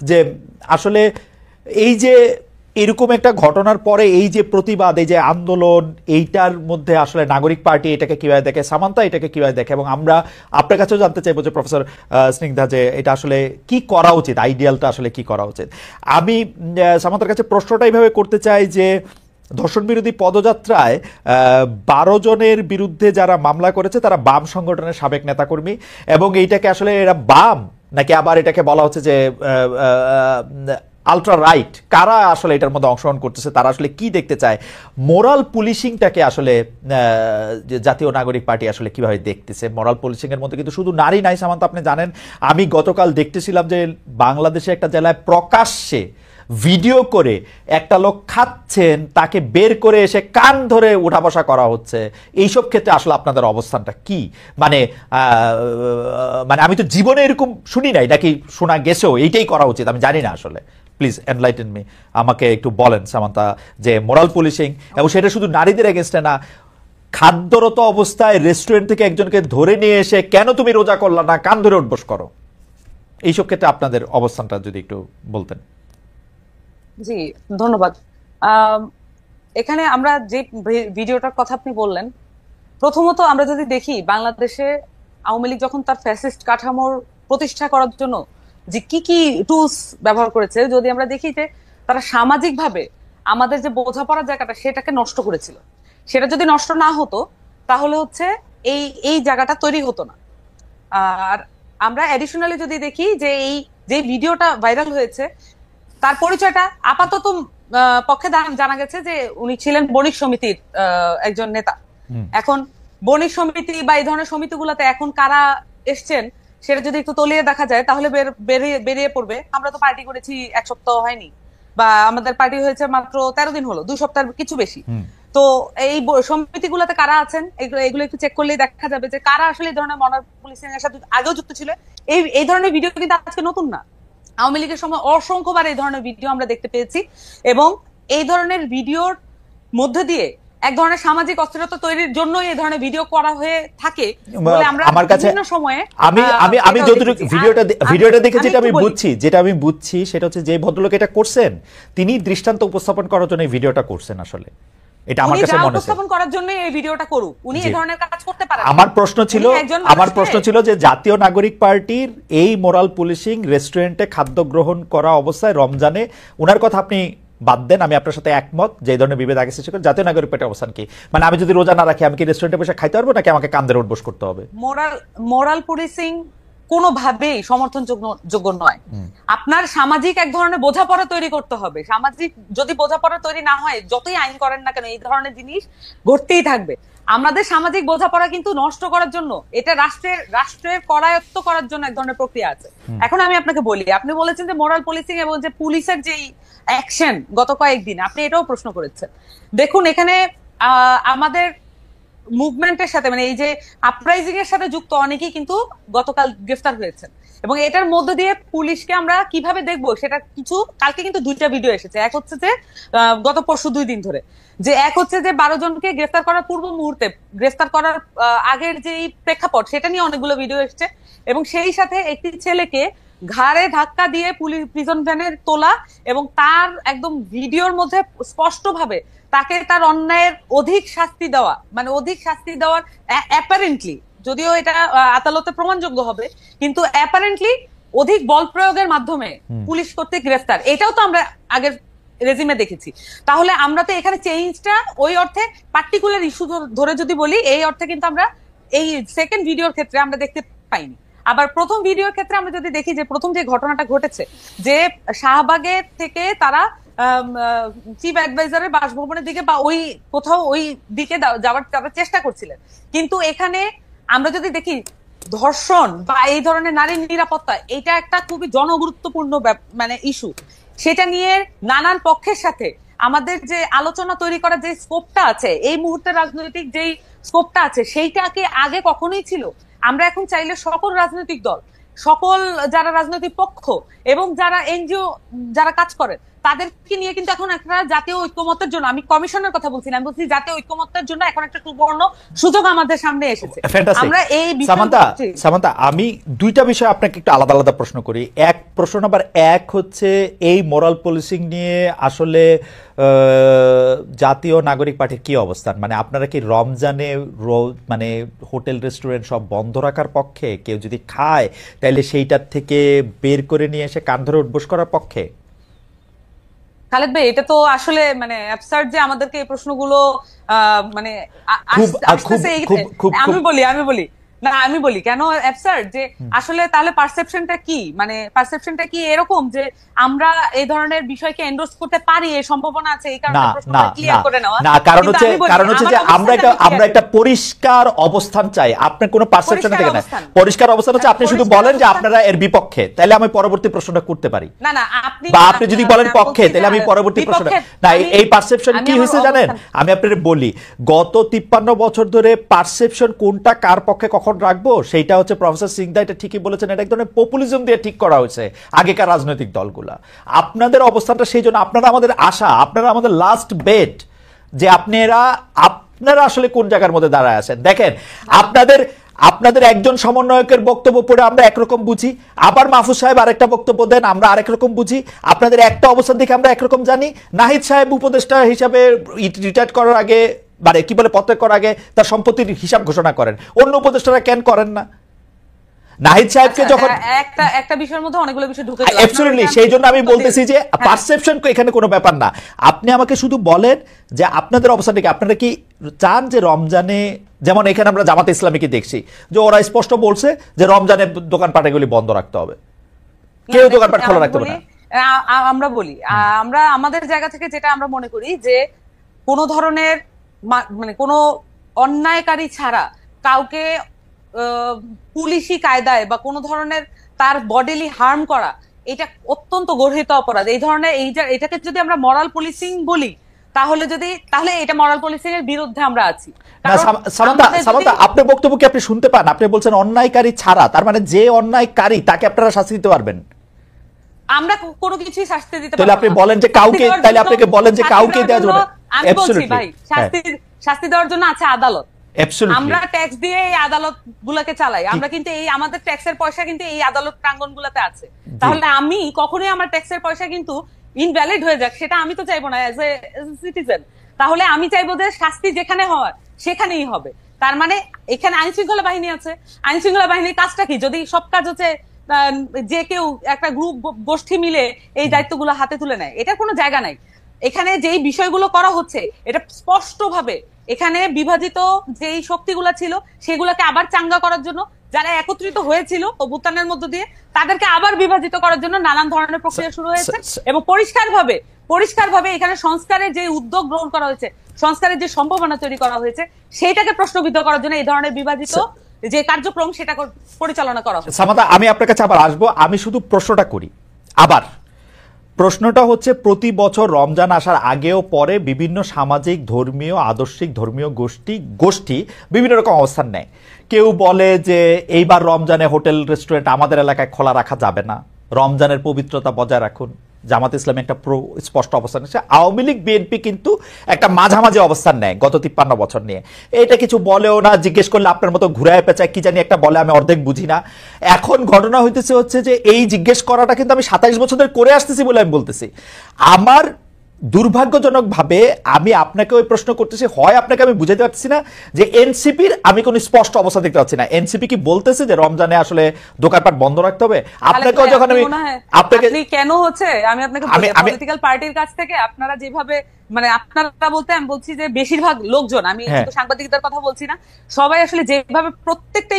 যে আসলে এই যে এরকম একটা ঘটনার পরে এই যে প্রতিবাদ, এই যে আন্দোলন, এইটার মধ্যে আসলে নাগরিক পার্টি এটাকে কিভাবে দেখে, সামান্তা এটাকে কিভাবে দেখে, এবং আমরা আপনার কাছেও জানতে চাইবো যে প্রফেসর স্নিগ্ধা, যে এটা আসলে কি করা উচিত, আইডিয়ালটা আসলে কি করা উচিত। আমি সামান্তার কাছে প্রশ্নটা এইভাবে করতে চাই যে ধর্ষণ বিরোধী পদযাত্রায় 12 জনের বিরুদ্ধে যারা মামলা করেছে তারা বাম সংগঠনের সাবেক নেতাকর্মী, এবং এইটাকে আসলে এরা বাম নাকি আবার এটাকে বলা হচ্ছে যে আলট্রা রাইট, কারা আসলে এটার মধ্যে অংশগ্রহণ করতেছে, তারা আসলে কি দেখতে চায়, মোরাল পুলিশিংটাকে আসলে জাতীয় নাগরিক পার্টি আসলে কিভাবে দেখতেছে? মোরাল পুলিশিং এর মধ্যে কিন্তু শুধু নারী নাই সামান্ত, আপনি জানেন আমি গতকাল দেখতেছিলাম যে বাংলাদেশে একটা জেলায় প্রকাশ্যে ভিডিও করে একটা লোক খাচ্ছেন, তাকে বের করে এসে কান ধরে উঠা বসা করা হচ্ছে। এইসব ক্ষেত্রে আসলে আপনাদের অবস্থানটা কি? মানে আমি তো জীবনে এরকম শুনি নাই, নাকি শোনা গেছেও এইটাই করা উচিত? আমি জানি না আসলে, প্লিজ এনলাইটেন মি, আমাকে একটু বলেন সামান্তা, যে মোরাল পুলিশিং, এবং সেটা শুধু নারীদের এগেনস্টে না, খাদ্যরত অবস্থায় রেস্টুরেন্ট থেকে একজনকে ধরে নিয়ে এসে কেন তুমি রোজা করলা না, কান ধরে উঠবস করো, এইসব ক্ষেত্রে আপনাদের অবস্থানটা যদি একটু বলতেন। জি, ধন্যবাদ। এখানে আমরা যে ভিডিওটার কথা আপনি বললেন, প্রথমত আমরা যদি দেখি বাংলাদেশে আওয়ামী লীগ যখন তার ফ্যাসিস্ট কাঠামোর প্রতিষ্ঠা করার জন্য যে কি কি টুলস ব্যবহার করেছে, যদি আমরা দেখি যে তারা সামাজিকভাবে আমাদের যে বোঝাপড়ার জায়গাটা সেটাকে নষ্ট করেছিল, সেটা যদি নষ্ট না হতো তাহলে হচ্ছে এই জায়গাটা তৈরি হতো না। আর আমরা অ্যাডিশনালি যদি দেখি যে এই যে ভিডিওটা ভাইরাল হয়েছে, তার পরিচয়টা আপাতত পক্ষে জানা গেছে যে উনি ছিলেন বণিক সমিতির একজন নেতা। এখন বণিক সমিতি বা এই ধরনের সমিতিগুলোতে এখন কারা এসছেন সেটা যদি একটু তলিয়ে দেখা যায় তাহলে বেরিয়ে পড়বে। আমরা তো পার্টি করেছি 1 সপ্তাহ হয়নি, বা আমাদের পার্টি হয়েছে মাত্র 13 দিন হলো, 2 সপ্তাহের কিছু বেশি। তো এই সমিতিগুলোতে কারা আছেন এগুলো একটু চেক করলেই দেখা যাবে যে কারা আসলে এই ধরনের মরাল পুলিশিং এর সাথে আগেও যুক্ত ছিল। এই ধরনের ভিডিও কিন্তু আজকে নতুন না, আওয়ামী লীগের সময় অসংখ্যবার এই ধরনের ভিডিও আমরা দেখতে পেয়েছি, এবং এই ধরনের ভিডিওর মধ্যে দিয়ে এক ধরনের সামাজিক অস্থিরতা তৈরির জন্য এই ধরনের ভিডিও করা হয়ে থাকে বলে আমরা বিভিন্ন সময়ে আমি যতটুকু ভিডিওটা দেখে যেটা আমি বুঝছি সেটা হচ্ছে যে ভদ্রলোক এটা করছেন তিনি দৃষ্টান্ত উপস্থাপন করার জন্য এই ভিডিওটা করছেন। আসলে এটা আমার কাছে মনে হয় উপস্থাপন করার জন্য এই ভিডিওটা করুক, উনি এই ধরনের কাজ করতে পারেন। আমার প্রশ্ন ছিল যে জাতীয় নাগরিক পার্টির এই মোরাল পুলিশিং রেস্টুরেন্টে খাদ্য গ্রহণ করা অবস্থায় রমজানে, উনার কথা আপনি বাদ দেন, আমি আপনার সাথে একমত যে এই ধরনের বিভেদ আগে সৃষ্টি করে। জাতীয় নাগরিক পার্টির অবস্থান কি? মানে আমি যদি রোজা না রাখি আমি কি রেস্টুরেন্টে বসে খাইতে পারবো নাকি আমাকে কান্দের উঠবোস করতে হবে? মোরাল পুলিশিং কোনোভাবেই সমর্থনযোগ্য নয়। আপনার সামাজিক এক ধরনের বোঝাপড়া তৈরি করতে হবে। সামাজিক যদি বোঝাপড়া তৈরি না হয়, যতই আইন করেন না কেন এই ধরনের জিনিস ঘটতেই থাকবে। আমাদের সামাজিক বোঝাপড়া কিন্তু নষ্ট করার জন্য, এটা রাষ্ট্রের করায়ত্ত করার জন্য এক ধরনের প্রক্রিয়া আছে। এখন আমি আপনাকে বলি, আপনি বলেছেন যে মোরাল পুলিশিং এবং যে পুলিশের যে অ্যাকশন গত কয়েকদিন, আপনি এটাও প্রশ্ন করেছেন। দেখুন এখানে আমাদের মুভমেন্টের সাথে, মানে এই যে আপরাইজিং এর সাথে যুক্ত অনেকেই কিন্তু গতকাল গ্রেফতার হয়েছেন, এবং এটার মধ্য দিয়ে পুলিশকে আমরা কিভাবে দেখবো সেটা কিছু, কালকে কিন্তু 2টা ভিডিও এসেছে। এক হচ্ছে যে গত পরশু 2 দিন ধরে যে এক হচ্ছে যে 12 জনকে গ্রেফতার করার পূর্ব মুহূর্তে, গ্রেফতার করার আগের যে প্রেক্ষাপট সেটা নিয়ে অনেকগুলো ভিডিও এসেছে, এবং সেই সাথে একটি ছেলেকে ঘাড়ে ধাক্কা দিয়ে পুলিশ প্রিজন ভ্যানে তোলা, এবং তার একদম ভিডিওর মধ্যে স্পষ্টভাবে তাকে তার অন্যায়ের অধিক শাস্তি দেওয়া, মানে অধিক শাস্তি দেওয়ার অ্যাপারেন্টলি, যদিও এটা আদালতে প্রমাণযোগ্য হবে, কিন্তু অ্যাপারেন্টলি অধিক বল প্রয়োগের মাধ্যমে পুলিশ কর্তৃক গ্রেফতার, এটাও তো আমরা আগের রেজিমে দেখেছি। তাহলে আমরা তো এখানে চেঞ্জটা ওই অর্থে পার্টিকুলার ইস্যু ধরে যদি বলি, এই অর্থে কিন্তু আমরা এই সেকেন্ড ভিডিওর ক্ষেত্রে আমরা দেখতে পাইনি। আবার প্রথম ভিডিওর ক্ষেত্রে আমরা যদি দেখি যে প্রথম যে ঘটনাটা ঘটেছে, যে শাহবাগের থেকে তারা চিফ অ্যাডভাইজারের বাসভবনের দিকে বা ওই কোথাও ওই দিকে যাওয়ার তারা চেষ্টা করছিলেন, কিন্তু এখানে আমরা যদি দেখি ধর্ষণ বা এই ধরনের নারীর নিরাপত্তা, এটা একটা খুবই জনগুরুত্বপূর্ণ মানে ইস্যু। সেটা নিয়ে নানান পক্ষের সাথে আমাদের যে আলোচনা তৈরি করার যে স্কোপটা আছে, এই মুহূর্তে রাজনৈতিক যেই স্কোপটা আছে, সেইটাকে আগে কখনোই ছিল। আমরা এখন চাইলে সকল রাজনৈতিক দল, সকল যারা রাজনৈতিক পক্ষ এবং যারা এনজিও যারা কাজ করে তাদেরকে নিয়ে কিন্তু এখন একটা জাতীয় ঐক্যমত্যের জন্য, আমি কমিশনের কথা বলছি না, আমি বলছি জাতীয় ঐক্যমত্যের জন্য এখন একটা সুবর্ণ সুযোগ আমাদের সামনে এসেছে। আমরা এই সামান্তা, আমি 2টা বিষয় আপনাকে একটু আলাদা আলাদা প্রশ্ন করি। প্রশ্ন নাম্বার 1 হচ্ছে এই মোরাল পুলিশিং নিয়ে আসলে জাতীয় নাগরিক পার্টির কি অবস্থান? মানে আপনারা কি রমজানে মানে হোটেল রেস্টুরেন্ট সব বন্ধ রাখার পক্ষে? কেউ যদি খায় তাহলে সেইটার থেকে বের করে নিয়ে এসে কান ধরে উঠবোস করার পক্ষে? খালেদ ভাই, এটা তো আসলে মানে অ্যাবসার্ড যে আমাদেরকে এই প্রশ্নগুলো মানে আমি বলি কেন অ্যাবসার্ড, যে আসলে তাহলে পারসেপশনটা কি, মানে পারসেপশনটা কি এরকম যে আমরা এই ধরনের বিষয়কে এন্ডোর্স করতে পারি, এই সম্ভাবনা আছে, এই কারণে প্রশ্নটা ক্লিয়ার করে নেওয়া না। কারণ হচ্ছে যে আমরা একটা পরিষ্কার অবস্থান চাই। আপনার কোনো পারসেপশন থেকে না, পরিষ্কার অবস্থান হচ্ছে আপনি শুধু বলেন যে আপনারা এর বিপক্ষে, তাহলে আমি পরবর্তী প্রশ্নটা করতে পারি। না, আপনি যদি বলেন পক্ষে তাহলে আমি পরবর্তী প্রশ্নটা না। এই পারসেপশন কি হয়েছে জানেন? আমি আপনাদের বলি, গত 53 বছর ধরে পারসেপশন কোনটা কার পক্ষে কখন রাখবো সেইটা হচ্ছে প্রফেসর সিং দা এটা ঠিকই বলেছেন, এটা এক ধরনের পপুলিজম দিয়ে ঠিক করা হয়েছে আগেকার রাজনৈতিক দলগুলা। আপনাদের অবস্থানটা সেই জন্য, আপনারা আমাদের আশা, আপনারা আমাদের লাস্ট বেট যে আপনারা আসলে কোন জায়গার মধ্যে দাঁড়ায় আছেন। দেখেন আপনাদের একজন সমন্বয়কের বক্তব্য পড়ে আমরা একরকম বুঝি, আবার মাহফুজ সাহেব আরেকটা বক্তব্য দেন, আমরা আরেক রকম বুঝি। আপনাদের একটা অবস্থান থেকে আমরা একরকম জানি। নাহিদ সাহেব উপদেষ্টা হিসাবে রিটায়ার করার আগে, মানে কি বলে, পত্র করার আগে তার সম্পত্তির হিসাব ঘোষণা করেন, অন্য উপদেষ্টারা কেন করেন না? নাহিদ সাহেবকে যখন একটা বিষয়ের মধ্যে অনেকগুলো বিষয় ঢুকে গেল, অ্যাবসলিউটলি, সেই জন্য আমি বলতেছি যে পারসেপশন এখানে কোনো ব্যাপার না। আপনি আমাকে শুধু বলেন যে আপনাদের অবস্থাটা কি। আপনারা কি চান যে রমজানে, যেমন এখানে আমরা জামাতে ইসলামীকে দেখছি যে ওরা স্পষ্ট বলছে যে রমজানে দোকানপাটগুলি বন্ধ রাখতে হবে, কেউ দোকানপাট খোলা রাখতে হবে না। আমরা বলি, আমরা আমাদের জায়গা থেকে যেটা আমরা মনে করি যে কোনো ধরনের মানে কোনো অন্যায়কারী ছাড়া কাউকে পুলিশি কায়দায় বা কোনো ধরনের তার বডিলি হার্ম করা, এটা অত্যন্ত গর্হিত অপরাধ। এই ধরনের এটাকে যদি আমরা মরাল পুলিশিং বলি, তাহলে এটা মরাল পুলিশিং এর বিরুদ্ধে আমরা আছি। সামান্তা, আপনার বক্তব্য কি আপনি শুনতে পান? আপনি বলছেন অন্যায়কারী ছাড়া, তার মানে যে অন্যায়কারী তাকে আপনারা শাস্তি দিতে পারবেন? আমরা কোনো কিছুই শাস্তি দিতে তাহলে আপনি বলেন যে কাউকে, তাহলে আপনাকে বলেন যে কাউকে দেওয়া যাবে না। আমি বলছি ভাই, শাস্তি দেওয়ার জন্য আছে আদালত। আমরা ট্যাক্স দিয়ে এই আদালত গুলাকে চালাই, আমরা কিন্তু এই আমাদের ট্যাক্সের পয়সা কিন্তু এই আদালত প্রাঙ্গণ গুলাতে আছে। তাহলে আমি কখনোই আমার ট্যাক্সের পয়সা কিন্তু ইনভ্যালিড হয়ে যাক, সেটা আমি তো চাইবো না এজ এ সিটিজেন। তাহলে আমি চাইবো যে শাস্তি যেখানে হয় সেখানেই হবে। তার মানে এখানে আইন শৃঙ্খলা বাহিনী আছে, আইন শৃঙ্খলা বাহিনীর কাজটা কি? যদি সব কাজ হচ্ছে যে কেউ একটা গ্রুপ গোষ্ঠী মিলে এই দায়িত্বগুলো হাতে তুলে নেয়, এটার কোনো জায়গা নাই। এখানে যেই বিষয়গুলো করা হচ্ছে এটা স্পষ্টভাবে এখানে বিভাজিত যেই শক্তিগুলো ছিল সেগুলোকে আবার চাঙ্গা করার জন্য, যারা একত্রিত হয়েছিল অভ্যুত্থানের মধ্য দিয়ে তাদেরকে আবার বিভাজিত করার জন্য নানান ধরনের প্রক্রিয়া শুরু হয়েছে। এবং পরিষ্কারভাবে এখানে সংস্কারের যে উদ্যোগ গ্রহণ করা হয়েছে, সংস্কারের যে সম্ভাবনা তৈরি করা হয়েছে, সেটাকে প্রশ্নবিদ্ধ করার জন্য এই ধরনের বিভাজিত যে কার্যক্রম সেটা পরিচালনা করা হচ্ছে। সামান্তা, আমি আপনার কাছে আবার আসবো। আমি শুধু প্রশ্নটা করি আবার। প্রশ্নটা হচ্ছে, প্রতি বছর রমজান আসার আগেও পরে বিভিন্ন সামাজিক, ধর্মীয়, আদর্শিক ধর্মীয় গোষ্ঠী বিভিন্ন রকম অবস্থান নেয়। কেউ বলে যে এইবার রমজানে হোটেল রেস্টুরেন্ট আমাদের এলাকায় খোলা রাখা যাবে না, রমজানের পবিত্রতা বজায় রাখুন। জামাত ইসলামী একটা স্পষ্ট অবস্থান নিচ্ছে। আওয়ামী লীগ, বিএনপি কিন্তু একটা মাঝামাঝি অবস্থান নেয় গত 53 বছর নিয়ে। এটা কিছু বলেও না, জিজ্ঞেস করলে আপনার মতো ঘুরায় পেঁচায় কি জানি একটা বলে, আমি অর্ধেক বুঝি না। এখন ঘটনা হচ্ছে যে এই জিজ্ঞেস করাটা কিন্তু আমি 27 বছর ধরে করে আসতেছি বলে আমি বলতেছি। আমার দুর্ভাগ্যজনকভাবে আমি আপনাকে ওই প্রশ্ন করতেছি, হয় আপনাকে আমি বুঝাতে পারছি না যে এনসিপির আমি কোনো স্পষ্ট অবস্থা দেখতে পাচ্ছি না। এনসিপি কি বলতেছে যে রমজানে আসলে দোকানপাট বন্ধ রাখতে হবে? আপনাকেও যখন আমি আপনাকে কেন হচ্ছে, আমি আপনাকে পলিটিক্যাল পার্টির কাছ থেকে আপনারা যেভাবে, মানে আপনারা বলতে আমি বলছি যে বেশিরভাগ লোকজন, আমি সাংবাদিকদের কথা বলছি না, সবাই আসলে যেভাবে প্রত্যেকটা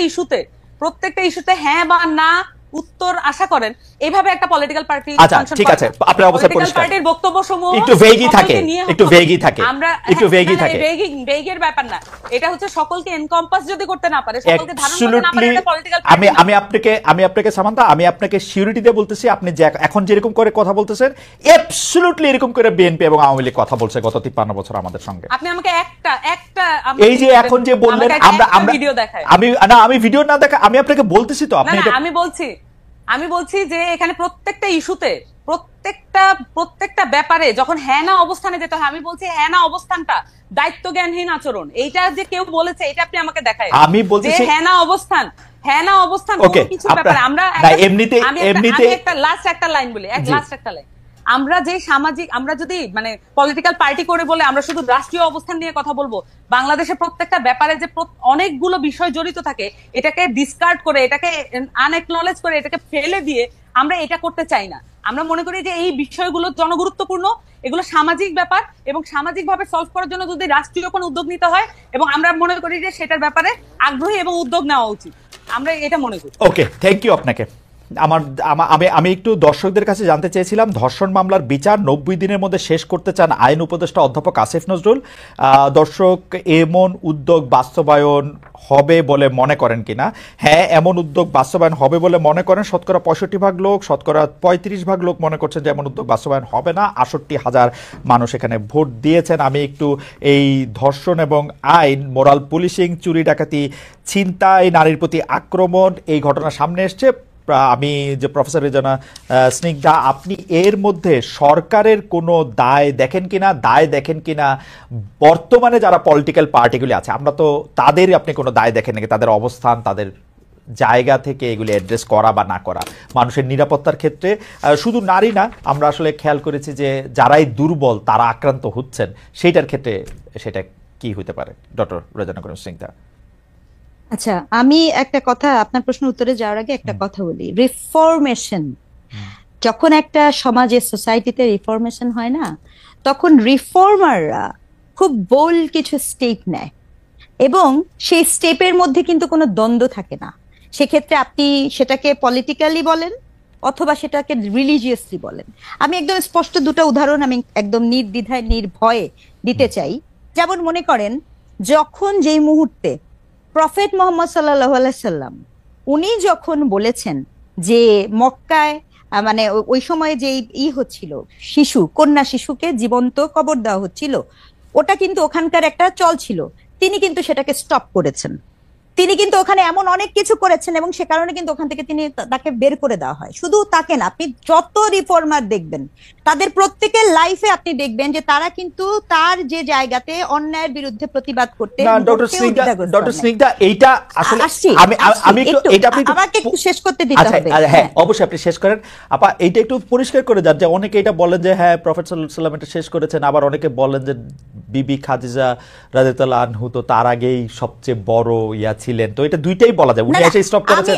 ইস্যুতে হ্যাঁ বা না উত্তর আশা করেন, এইভাবে একটা পলিটিক্যাল পার্টি। আচ্ছা ঠিক আছে, আপনার অবস্থা পরিষ্কার। পার্টির বক্তব্যসমূহ একটু ভেগি থাকে, আমরা ভেগের ব্যাপার না, এটা হচ্ছে সকলকে এনকম্পাস যদি করতে না পারে, সকলকে ধারণ করতে না পারে, এটা পলিটিক্যাল পার্টি। আমি আপনাকে সামান্তা, আমি আপনাকে সিউরিটি দিয়ে বলতেছি, আপনি যে এখন যেরকম করে কথা বলতেছেন অ্যাবসলিউটলি এরকম করে বিএনপি এবং আওয়ামী লীগ কথা বলছে গত 53 বছর আমাদের সঙ্গে। আপনি আমাকে একটা এই যে এখন যে বললেন, আমরা ভিডিও দেখাই, আমি ভিডিও না দেখা, আমি আপনাকে বলতেছি তো, আপনি আমি বলছি যে এখানে প্রত্যেকটা ইস্যুতে প্রত্যেকটা ব্যাপারে যখন হ্যাঁ না অবস্থানে যেতে হয়, আমি বলছি হ্যাঁ না অবস্থানটা দায়িত্ব জ্ঞানহীন আচরণ। এইটা যে কেউ বলেছে, এটা আপনি আমাকে দেখায়। আমি বলছি হ্যাঁ না অবস্থান কিছু ব্যাপারে আমরা এমনিতে একটা লাস্ট একটা লাইন বলি, একটা লাইন। আমরা যে সামাজিক, আমরা যদি মানে পলিটিক্যাল পার্টি করে বলে আমরা শুধু রাষ্ট্রীয় অবস্থান নিয়ে কথা বলবো, বাংলাদেশের প্রত্যেকটা ব্যাপারে যে অনেকগুলো বিষয় জড়িত থাকে, এটাকে ডিসকার্ড করে, এটাকে আনএকনলেজ করে, এটাকে ফেলে দিয়ে আমরা এটা করতে চাই না। আমরা মনে করি যে এই বিষয়গুলো জনগুরুত্বপূর্ণ, এগুলো সামাজিক ব্যাপার, এবং সামাজিক ভাবে সলভ করার জন্য যদি রাষ্ট্রীয় কোনো উদ্যোগ নিতে হয়, এবং আমরা মনে করি যে সেটার ব্যাপারে আগ্রহী এবং উদ্যোগ নেওয়া উচিত, আমরা এটা মনে করি। ওকে, থ্যাংক ইউ আপনাকে। আমি একটু দর্শকদের কাছে জানতে চেয়েছিলাম, ধর্ষণ মামলার বিচার 90 দিনের মধ্যে শেষ করতে চান আইন উপদেষ্টা অধ্যাপক আসিফ নজরুল। দর্শক এমন উদ্যোগ বাস্তবায়ন হবে বলে মনে করেন কিনা? হ্যাঁ, এমন উদ্যোগ বাস্তবায়ন হবে বলে মনে করেন শতকরা 65% লোক, শতকরা 35% লোক মনে করছেন যে এমন উদ্যোগ বাস্তবায়ন হবে না। 68,000 মানুষ এখানে ভোট দিয়েছেন। আমি একটু এই ধর্ষণ এবং আইন, মোরাল পুলিশিং, চুরি ডাকাতি, ছিনতাই, নারীর প্রতি আক্রমণ, এই ঘটনা সামনে এসছে। আমি যে প্রফেসর রেজানা স্নিগ্ধা, আপনি এর মধ্যে সরকারের কোনো দায় দেখেন কিনা? বর্তমানে যারা পলিটিক্যাল পার্টিগুলি আছে, আমরা তো তাদের, আপনি কোনো দায় দেখেন নাকি? তাদের অবস্থান, তাদের জায়গা থেকে এগুলি অ্যাড্রেস করা বা না করা, মানুষের নিরাপত্তার ক্ষেত্রে শুধু নারী না, আমরা আসলে খেয়াল করেছি যে যারাই দুর্বল তারা আক্রান্ত হচ্ছেন, সেইটার ক্ষেত্রে সেটা কি হতে পারে? ডক্টর রেজানা স্নিগ্ধা। আচ্ছা, আমি একটা কথা, আপনার প্রশ্ন উত্তরে যাওয়ার আগে একটা কথা বলি। রিফরমেশন, যখন একটা সমাজে, সোসাইটিতে রিফরমেশন হয় না, তখন রিফর্মাররা খুব বোল্ড কিছু স্টেপ নেয়, এবং সেই স্টেপের মধ্যে কিন্তু কোনো দ্বন্দ্ব থাকে না। সেক্ষেত্রে আপনি সেটাকে পলিটিক্যালি বলেন অথবা সেটাকে রিলিজিয়াসলি বলেন। আমি একদম স্পষ্ট দুটো উদাহরণ আমি একদম নির্দ্বিধায় নির্ভয়ে দিতে চাই। যেমন মনে করেন, যখন যেই মুহূর্তে প্রফেট মোহাম্মদ সাল্লাল্লাহু আলাইহি সাল্লাম উনি যখন বলেছেন যে মক্কায় মানে ওই সময় যে হচ্ছিল, কন্যা শিশুকে জীবন্ত কবর দেওয়া হচ্ছিল, ওটা কিন্তু ওখানকার একটা চল ছিল, তিনি কিন্তু সেটাকে স্টপ করেছেন। তিনি কিন্তু ওখানে এমন অনেক কিছু করেছেন এবং সে কারণে কিন্তু ওখান থেকে তাকে বের করে দেওয়া হয়। শুধু তাকে না, আপনি যত রিফর্মার দেখবেন তাদের প্রত্যেকের লাইফে আপনি দেখবেন যে তারা কিন্তু তার যে জায়গাতে অন্যায়ের বিরুদ্ধে প্রতিবাদ করতে। ডক্টর স্নিগ্ধা, এইটা আসলে আমি একটু এটা আপনি আমাকে একটু শেষ করতে দিতে হবে। হ্যাঁ, অবশ্যই আপনি শেষ করেন আপা। এইটা একটু পরিষ্কার করে যান যে অনেকে এটা বলেন যে হ্যাঁ প্রফেট সাল্লাল্লাহু আলাইহি ওয়াসাল্লাম এটা শেষ করেছেন, আবার অনেকে বলেন যে বিবি খাদিজা রাদিয়াল্লাহু আনহু তো তার আগেই সবচেয়ে বড় ছিলেন। তো এটা দুইটাই বলা যায়, উনি এসে স্টপ করেছেন।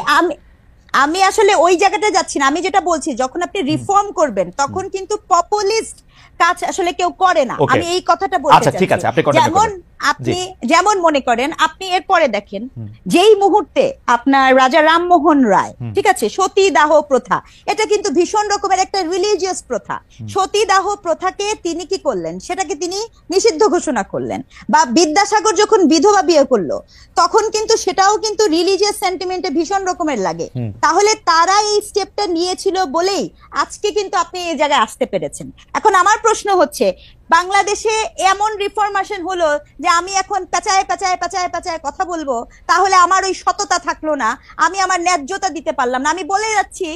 আমি আসলে ওই জায়গাটা যাচ্ছি না। আমি যেটা বলছি, যখন আপনি রিফর্ম করবেন তখন কিন্তু পপুলিস্ট কাজ আসলে কেউ করে না। আমি এই কথাটা বলতে চাচ্ছি। ঠিক আছে, যেমন মনে করেন, আপনি এরপরে দেখেন যেই মুহূর্তে আপনার রাজা রামমোহন রায়, ঠিক আছে, সতীদাহ প্রথা, এটা কিন্তু ভীষণ রকমের একটা রিলিজিয়াস প্রথা। সতীদাহ প্রথাকে তিনি কি করলেন, সেটাকে তিনি নিষিদ্ধ ঘোষণা করলেন। বা বিদ্যাসাগর যখন বিধবা বিয়ে করলো, তখন কিন্তু সেটাও কিন্তু রিলিজিয়াস সেন্টিমেন্টে ভীষণ রকমের লাগে। তাহলে তারা এই স্টেপটা নিয়েছিল বলেই আজকে কিন্তু আপনি এই জায়গায় আসতে পেরেছেন। এখন আমার প্রশ্ন হচ্ছে, বাংলাদেশে এমন রিফরমেশন হলো যে আমি এখন পেঁচায় পেঁচায় পেঁচায় পেঁচায় কথা বলবো, তাহলে আমার ওই সততা থাকলো না, আমি আমার ন্যায্যতা দিতে পারলাম না। আমি বলে যাচ্ছি,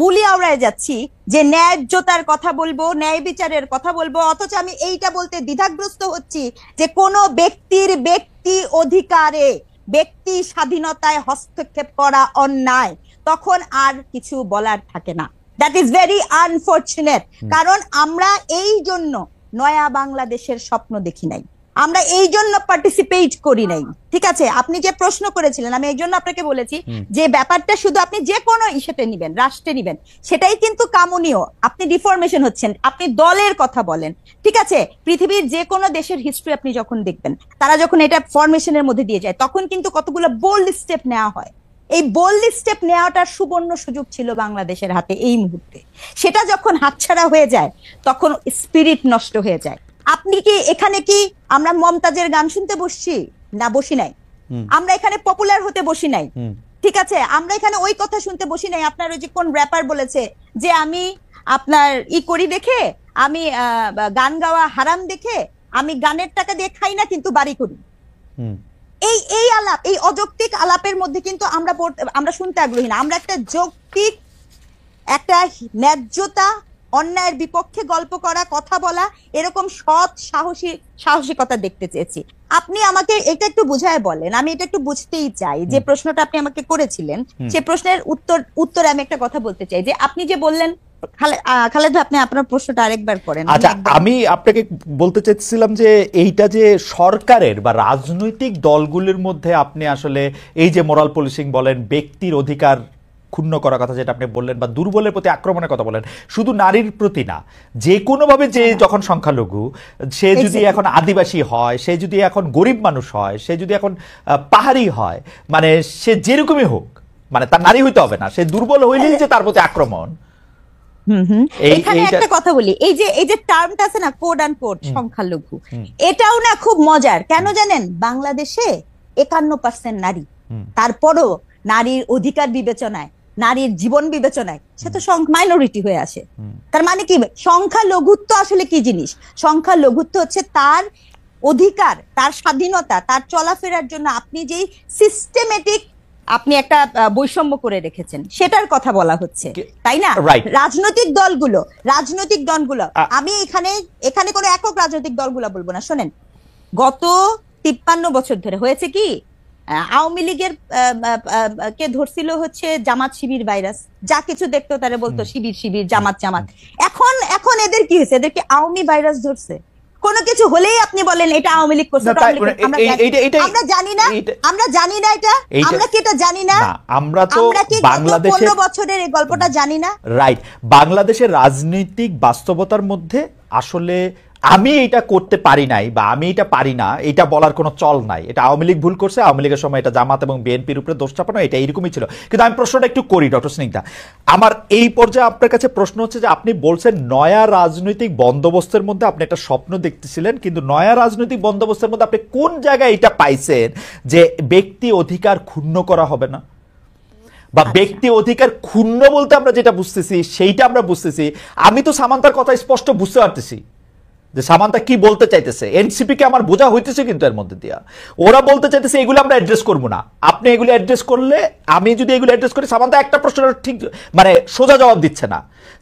বুলি আওড়ায় যাচ্ছি যে ন্যায্যতার কথা বলবো, ন্যায় বিচারের কথা বলবো, অথচ আমি এইটা বলতে দ্বিধাগ্রস্ত হচ্ছি যে কোনো ব্যক্তির ব্যক্তি অধিকারে, ব্যক্তি স্বাধীনতায় হস্তক্ষেপ করা অন্যায়, তখন আর কিছু বলার থাকে না। That is very unfortunate. কারণ আমরা এই জন্য নয়া বাংলাদেশের স্বপ্ন দেখি নাই, আমরা এই জন্য পার্টিসিপেট করি নাই। ঠিক আছে, আপনি যে প্রশ্ন করেছিলেন, আমি এই জন্য আপনাকে বলেছি যে ব্যাপারটা শুধু আপনি যে কোনো ইস্যুতে নিবেন, রাষ্ট্রে নিবেন, সেটাই কিন্তু কামনীয়। আপনি ডিফরমেশন হচ্ছেন, আপনি দলের কথা বলেন। ঠিক আছে, পৃথিবীর যে কোনো দেশের হিস্ট্রি আপনি যখন দেখবেন, তারা যখন এটা ফরমেশনের মধ্যে দিয়ে যায়, তখন কিন্তু কতগুলো বোল্ড স্টেপ নেওয়া হয়। এই বোল্ড স্টেপ নেওয়াটার সুবর্ণ সুযোগ ছিল বাংলাদেশের হাতে এই মুহূর্তে। সেটা যখন হাতছাড়া হয়ে যায়, তখন স্পিরিট নষ্ট হয়ে যায়। আপনি কি এখানে কি আমরা মমতাজের গান শুনতে বসছি? না, বসি নাই। আমরা এখানে পপুলার হতে বসি নাই। ঠিক আছে, আমরা এখানে ওই কথা শুনতে বসি নাই। আপনার ওই যে কোন র্যাপার বলেছে যে আমি আপনার করি দেখে, আমি গান গাওয়া হারাম দেখে আমি গানের টাকা দিয়ে খাই না, কিন্তু বাড়ি করি। এই আলাপ, এই অযৌক্তিক আলাপের মধ্যে কিন্তু আমরা শুনতে আগ্রহী না। আমরা একটা যৌক্তিক, একটা ন্যায্যতা, অন্যায়ের বিপক্ষে গল্প করা, কথা বলা, এরকম সৎ সাহসিকতা দেখতে চেয়েছি। আপনি আমাকে এটা একটু বুঝায় বলেন, আমি এটা একটু বুঝতেই চাই। যে প্রশ্নটা আপনি আমাকে করেছিলেন, সে প্রশ্নের উত্তরে আমি একটা কথা বলতে চাই। যে আপনি যে বললেন, খালেদ ভাই, আপনি আপনার প্রশ্নটা আরেকবার করেন। আচ্ছা, আমি আপনাকে বলতে চাইছিলাম যে এইটা যে সরকারের বা রাজনৈতিক দলগুলির মধ্যে আপনি আসলে এই যে মোরাল পুলিশিং বলেন, ব্যক্তির অধিকার ক্ষুণ্ণ করার কথা যেটা আপনি বললেন, বা দুর্বলের প্রতি আক্রমণের কথা বলেন, শুধু নারীর প্রতি না, যে কোনোভাবে, যে যখন সংখ্যালঘু, সে যদি এখন আদিবাসী হয়, সে যদি এখন গরিব মানুষ হয়, সে যদি এখন পাহাড়ি হয়, মানে সে যেরকমই হোক, মানে তার নারী হইতে হবে না, সে দুর্বল হইলেই যে তার প্রতি আক্রমণ। এখানে একটা কথা বলি, এই যে টার্মটা আছে না, কোড অ্যান্ড কোড সংখ্যালঘু, এটাও না খুব মজার। কেন জানেন? বাংলাদেশে 51% নারী, তারপরও নারীর অধিকার বিবেচনায়, নারীর জীবন বিবেচনায় সে তো মাইনরিটি হয়ে আসে। তার মানে কি? সংখ্যালঘুত্ব আসলে কি জিনিস? সংখ্যালঘুত্ব হচ্ছে তার অধিকার, তার স্বাধীনতা, তার চলাফেরার জন্য আপনি যেই সিস্টেমেটিক আপনি একটা বৈষম্য করে রেখেছেন, সেটার কথা বলা হচ্ছে, তাই না? রাজনৈতিক দলগুলো আমি এখানে কোনো একক রাজনৈতিক দলগুলো বলবো না। শোনেন, গত 53 বছর ধরে হয়েছে কি, আওয়ামী লীগের কে ধরছিল হচ্ছে জামাত শিবির ভাইরাস, যা কিছু দেখতো তারা বলতো শিবির জামাত। এখন এদের কি হয়েছে? এদেরকে আওয়ামী ভাইরাস ধরছে। কোনো কিছু হলেই আপনি বলেন এটা আওয়ামী লীগ করছে। আমরা জানি না এটা, আমরা কি এটা জানি না? আমরা তো বাংলাদেশের 15 বছরের এই গল্পটা জানি না। রাইট, বাংলাদেশের রাজনৈতিক বাস্তবতার মধ্যে আসলে আমি এটা করতে পারি নাই বা আমি এটা পারি না, এটা বলার কোনো চল নাই। এটা আওয়ামী লীগ ভুল করছে, আওয়ামী লীগের সময় এটা জামাত এবং বিএনপির উপরে দোষ চাপানো, এটা এরকমই ছিল। কিন্তু আমি প্রশ্নটা একটু করি ডক্টর স্নিগ্ধা, আমার এই পর্যায়ে আপনার কাছে প্রশ্ন হচ্ছে যে আপনি বলছেন নয়া রাজনৈতিক বন্দোবস্তের মধ্যে আপনি একটা স্বপ্ন দেখতেছিলেন, কিন্তু নয়া রাজনৈতিক বন্দোবস্তের মধ্যে আপনি কোন জায়গায় এটা পাইছেন যে ব্যক্তি অধিকার ক্ষুণ্ণ করা হবে না, বা ব্যক্তি অধিকার ক্ষুণ্ণ বলতে আমরা যেটা বুঝতেছি সেইটা আমরা বুঝতেছি। আমি তো সামান্তার কথা স্পষ্ট বুঝতে পারতেছি যে সামান্তা কি বলতে চাইতেছে, এনসিপি কে আমার বোঝা হইতেছে, কিন্তু এর মধ্যে দিয়া ওরা বলতে চাইতেছে এগুলো আমরা অ্যাড্রেস করবো না। আপনি এগুলো অ্যাড্রেস করলে, আমি যদি এগুলো অ্যাড্রেস করি, সামান্তা একটা প্রশ্নের ঠিক মানে সোজা জবাব দিচ্ছে না,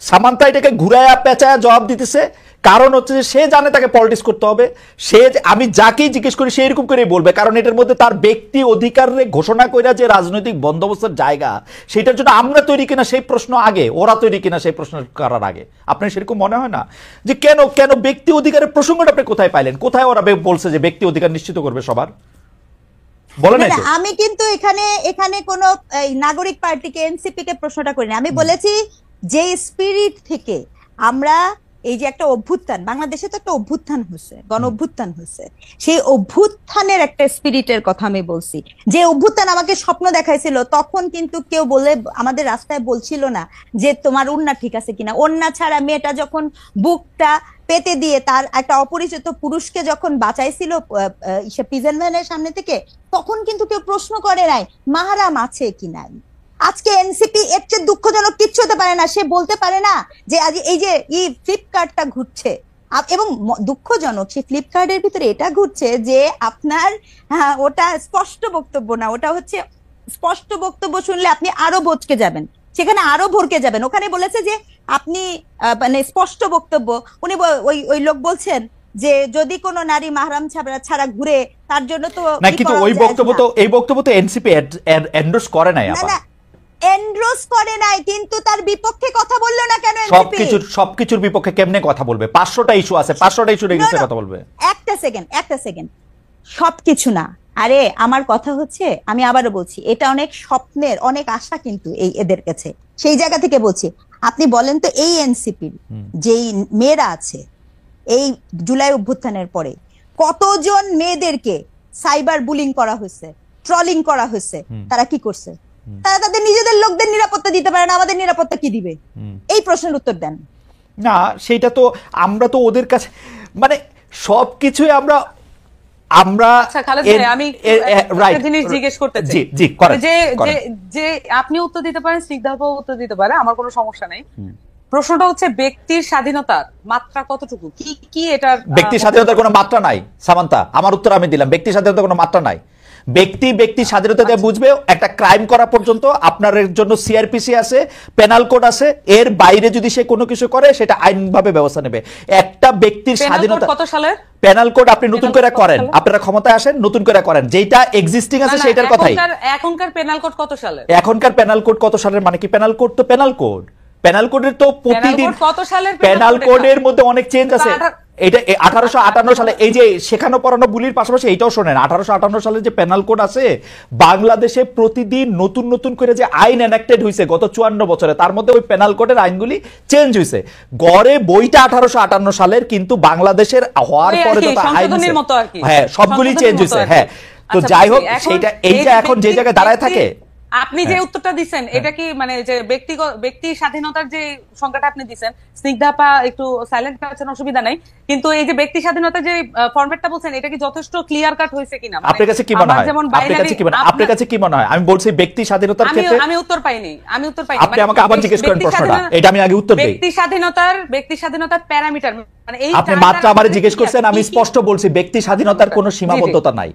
সামান্তা এটাকে ঘুরায়া পেঁচায়া জবাব দিতেছে। কারণ হচ্ছে যে সে জানে তাকে পলিটিক্স করতে হবে, সে আমি যাকেই জিজ্ঞেস করি সে এরকম করেই বলবে, কারণ এটার মধ্যে তার ব্যক্তি অধিকারে ঘোষণা কইরা যে রাজনৈতিক বন্দোবস্তের জায়গা, সেটার জন্য আমরা তৈরি কিনা সেই প্রশ্ন আগে, ওরা তৈরি কিনা সেই প্রশ্ন করার আগে। আপনার সেরকম মনে হয় না যে কেন কেন ব্যক্তি অধিকারের প্রসঙ্গটা আপনি কোথায় পাইলেন? কোথায় ওরা বলছে যে ব্যক্তি অধিকার নিশ্চিত করবে সবার? বলে নাই তো। আমি কিন্তু এখানে এখানে কোন নাগরিক পার্টিকে এনসিপি কে প্রশ্নটা করিনি। আমি বলেছি যে স্পিরিট থেকে আমরা এই যে একটা অভ্যুত্থান, বাংলাদেশে তো একটা অভ্যুত্থান হয়েছে, গণ অভ্যুত্থান হয়েছে, সেই অভ্যুত্থানের একটা স্পিরিটের কথা আমি বলছি। যে অভ্যুত্থান আমাকে স্বপ্ন দেখাইছিল, তখন কিন্তু কেউ বলে আমাদের রাস্তায় বলছিল না যে তোমার ওড়না ঠিক আছে কিনা। ওড়না ছাড়া মেয়েটা যখন বুকটা পেতে দিয়ে তার একটা অপরিচিত পুরুষকে যখন বাঁচাইছিল প্রিজন ভ্যানের সামনে থেকে, তখন কিন্তু কেউ প্রশ্ন করে নাই মাহারাম আছে কি নাই। আজকে এনসিপি এর চেয়ে দুঃখজনক কিচ্ছু হতে পারে না। সে বলতে পারে না যে আজ এই যে ফ্লিপকার্টটা ঘুরছে, এবং দুঃখজনক সেই ফ্লিপকার্টের ভিতরে এটা ঘুরছে যে আপনার ওটা স্পষ্ট বক্তব্য না, ওটা হচ্ছে স্পষ্ট বক্তব্য শুনলে আপনি আরো বচকে যাবেন, সেখানে আরো ভরকে যাবেন। ওখানে বলেছে যে আপনি মানে স্পষ্ট বক্তব্য, উনি ওই লোক বলছেন যে যদি কোনো নারী মাহরাম ছাড়া ঘুরে তার জন্য তো না, কিন্তু ওই বক্তব্য তো, এই বক্তব্য তো এনসিপি এন্ডোর্স করে নাই। আপা এন্ডোর্স করে নাই, কিন্তু তার বিপক্ষে কথা বললো না কেন? সবকিছুর বিপক্ষে কেমনে কথা বলবে? 500টা ইস্যু আছে, 500টা ইস্যু রেগিস্টে কথা বলবে। একটা সেকেন্ড, সবকিছু না। আরে আমার কথা হচ্ছে, আমি আবারও বলছি, এটা অনেক স্বপ্নের, অনেক আশা কিন্তু এই এদের কাছে। সেই জায়গা থেকে বলছি, আপনি বলেন তো এই এনসিপির যেই মেয়েরা আছে এই জুলাই অভ্যুত্থানের পরে কতজন মেয়েদেরকে সাইবার বুলিং করা হয়েছে, ট্রলিং করা হয়েছে, তারা কি করছে? তারা তাদের নিজেদের লোকদের নিরাপত্তা দিতে পারে না, আমাদের নিরাপত্তা কি দিবে? এই প্রশ্নের উত্তর দেন না। সেটা তো আমরা তো ওদের কাছে মানে সবকিছুই আমরা আমি একটা জিনিস জিজ্ঞেস করতে চাই, যে আপনি উত্তর দিতে পারেন, স্নিগ্ধাও উত্তর দিতে পারে, আমার কোনো সমস্যা নেই। প্রশ্নটা হচ্ছে ব্যক্তির স্বাধীনতার মাত্রা কতটুকু? কি কি এটার ব্যক্তি স্বাধীনতার কোনো মাত্রা নাই সামান্তা। আমার উত্তর আমি দিলাম, ব্যক্তি স্বাধীনতার কোনো মাত্রা নাই। ব্যক্তি স্বাধীনতা দিয়ে বুঝবে একটা ক্রাইম করা পর্যন্ত আপনার জন্য সিআরপিসি আছে, পেনাল কোড আছে, এর বাইরে যদি সে কোনো কিছু করে সেটা আইনভাবে ব্যবস্থা নেবে। একটা ব্যক্তির স্বাধীনতা কত সালের পেনাল কোড আপনি নতুন করে করেন, আপনারা ক্ষমতায় আসেন, নতুন করে করেন, যেটা এক্সিস্টিং আছে সেটার কথাই। এখনকার পেনাল কোড কত সালের? এখনকার পেনাল কোড কত সালের মানে কি? পেনাল কোড তো পেনাল কোড, পেনাল কোডের তো প্রতিদিন পেনাল কোডের মধ্যে অনেক চেঞ্জ আছে। এটা 1858 সালে এই যে শেখানো পড়ানো বুলির পাশাপাশি এইটাও শোনেন, 1858 সালে যে পেনাল কোড আছে, বাংলাদেশে প্রতিদিন নতুন নতুন করে যে আইন এনাক্টেড হয়েছে গত 54 বছরে, তার মধ্যে ওই পেনাল কোডের আইনগুলি চেঞ্জ হয়েছে। গড়ে বইটা 1858 সালের, কিন্তু বাংলাদেশের হওয়ার পরে যত আইন, হ্যাঁ সবগুলি চেঞ্জ হয়েছে। হ্যাঁ, তো যাই হোক, সেইটা এইটা এখন যে জায়গায় দাঁড়ায় থাকে। আপনি যে উত্তরটা দিচ্ছেন এটা কি মানে যে ব্যক্তি স্বাধীনতার যে সংখ্যাটা আপনি দিচ্ছেন, স্নিগ্ধাপা একটু সাইলেন্ট আছেন, অসুবিধা নাই, কিন্তু এই যে ব্যক্তি স্বাধীনতার যে ফরম্যাটটা বলছেন এটা কি যথেষ্ট ক্লিয়ার কাট হয়েছে কিনা? আপনার কাছে কি মনে হয়? আপনার কাছে কি মনে হয়? আমি বলছি ব্যক্তি স্বাধীনতার ক্ষেত্রে আমি উত্তর পাইনি। আপনি আমাকে আবার জিজ্ঞেস করেন প্রশ্নটা, এটা আমি আগে উত্তর দেই। ব্যক্তি স্বাধীনতার প্যারামিটার মানে এই আপনি মাত্র আমারে জিজ্ঞেস করছেন, আমি স্পষ্ট বলছি ব্যক্তি স্বাধীনতার কোনো সীমাবদ্ধতা নাই।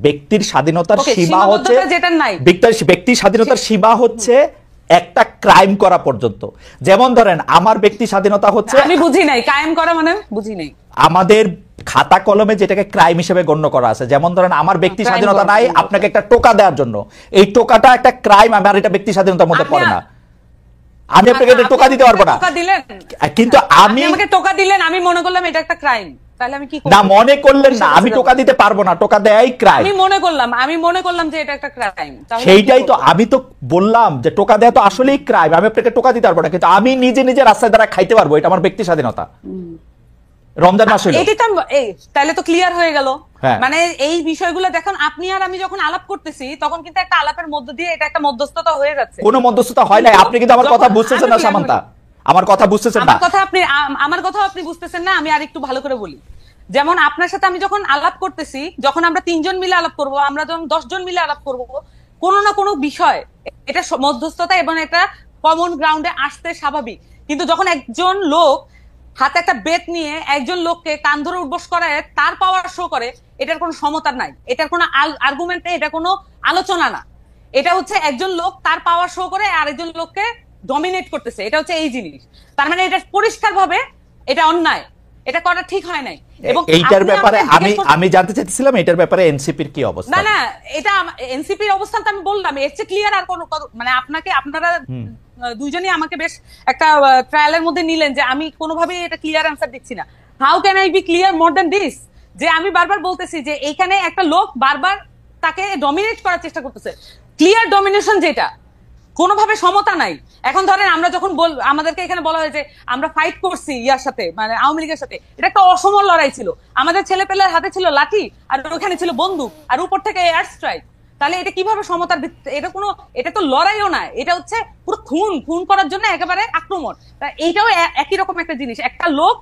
ব্যক্তির স্বাধীনতার সীমা হচ্ছে, ব্যক্তির স্বাধীনতার সীমা হচ্ছে একটা ক্রাইম করা পর্যন্ত। যেমন ধরেন আমার ব্যক্তি স্বাধীনতা হচ্ছে, আমি বুঝি নাই কায়েম করা মানে, বুঝি নাই। আমাদের খাতা কলমে যেটাকে ক্রাইম হিসেবে গণ্য করা আছে, যেমন ধরেন আমার ব্যক্তি স্বাধীনতা নাই আপনাকে একটা টোকা দেওয়ার জন্য, এই টোকাটা একটা ক্রাইম, আমার এটা ব্যক্তি স্বাধীনতার মধ্যে পড়ে না। আমি আপনাকে এটা টোকা দিতে পারবো না, কিন্তু আমি আমাকে টোকা দিলেন, আমি মনে করলাম এটা একটা ক্রাইম, তাহলে আমি কি করব? না, মনে করলেন না, আমি টোকা দিতে পারবো না, টোকা দেয়াই ক্রাইম। আমি মনে করলাম যে এটা একটা ক্রাইম, সেইটাই তো আমি তো বললাম যে টোকা দেয়া তো আসলেই ক্রাইম, আমি আপনাকে টোকা দিতে পারবো না, কিন্তু আমি নিজে নিজে রাস্তায় দ্বারা খাইতে পারবো, এটা আমার ব্যক্তি স্বাধীনতা। রমজান মাস হলো, এটি তো তাহলে তো ক্লিয়ার হয়ে গেল। হ্যাঁ। মানে এই বিষয়গুলো দেখুন, আপনি আর আমি যখন আলাপ করতেছি তখন কিন্তু একটা আলাপের মধ্য দিয়ে এটা একটা মধ্যস্থতা হয়ে যাচ্ছে। কোনো মধ্যস্থতা হয় নাই, আপনি কিন্তু আমার কথা বুঝতেছেন না সামান্তা, আমার কথা বুঝতেছেন না। আমার কথা আপনি বুঝতেছেন না। আমি আর একটু ভালো করে বলি, যেমন আপনার সাথে আমি যখন আলাপ করতেছি, যখন আমরা 3 জন মিলে আলাপ করব, আমরা যখন 10 জন মিলে আলাপ করব, কোনো না কোনো বিষয় এটা মধ্যস্থতা এবং এটা কমন গ্রাউন্ডে আসতে স্বাভাবিক। কিন্তু যখন একজন লোক হাতে একটা বেত নিয়ে একজন লোককে কান ধরে উঠবস করে, তার পাওয়ার শো করে, এটার কোনো সমতা নাই, এটার কোনো আর্গুমেন্ট নেই, এটা কোনো আলোচনা না। এটা হচ্ছে একজন লোক তার পাওয়ার শো করে আরেকজন লোককে ডমিনেট করতেছে, এটা হচ্ছে এই জিনিস। তার মানে এটা পরিষ্কার ভাবে এটা অন্যায়, এটা করা ঠিক হয় নাই। এবং এইটার ব্যাপারে আমি জানতে চাইছিলাম, এটার ব্যাপারে এনসিপির কি অবস্থা? না না, এটা এনসিপির অবস্থান তো আমি বললাম, এর চেয়ে ক্লিয়ার আর কোন মানে আপনারা দুইজনই আমাকে বেশ একটা ট্রায়ালের মধ্যে নিলেন যে আমি কোনোভাবেই এটা ক্লিয়ার অ্যান্সার দিচ্ছি না। How can I be clear more than this? যে আমি বারবার বলতেছি যে এইখানে একটা লোক বারবার তাকে ডমিনেট করার চেষ্টা করতেছে, ক্লিয়ার ডমিনেশন, যেটা কোনোভাবে সমতা নাই। এখন ধরেন আমরা যখন আমাদেরকে এখানে বলা হয়েছে আমরা ফাইট করছি ইয়ার সাথে, মানে আওয়ামী লীগের সাথে, এটা একটা অসম লড়াই ছিল। আমাদের ছেলেপেলের হাতে ছিল লাঠি আর ওখানে ছিল বন্দুক আর উপর থেকে এয়ার স্ট্রাইক। তাহলে এটা কিভাবে সমতার ভিত্তিতে? এটা তো লড়াইও না, এটা হচ্ছে পুরো খুন করার জন্য একেবারে আক্রমণ। এইটাও একই রকম একটা জিনিস। একটা লোক,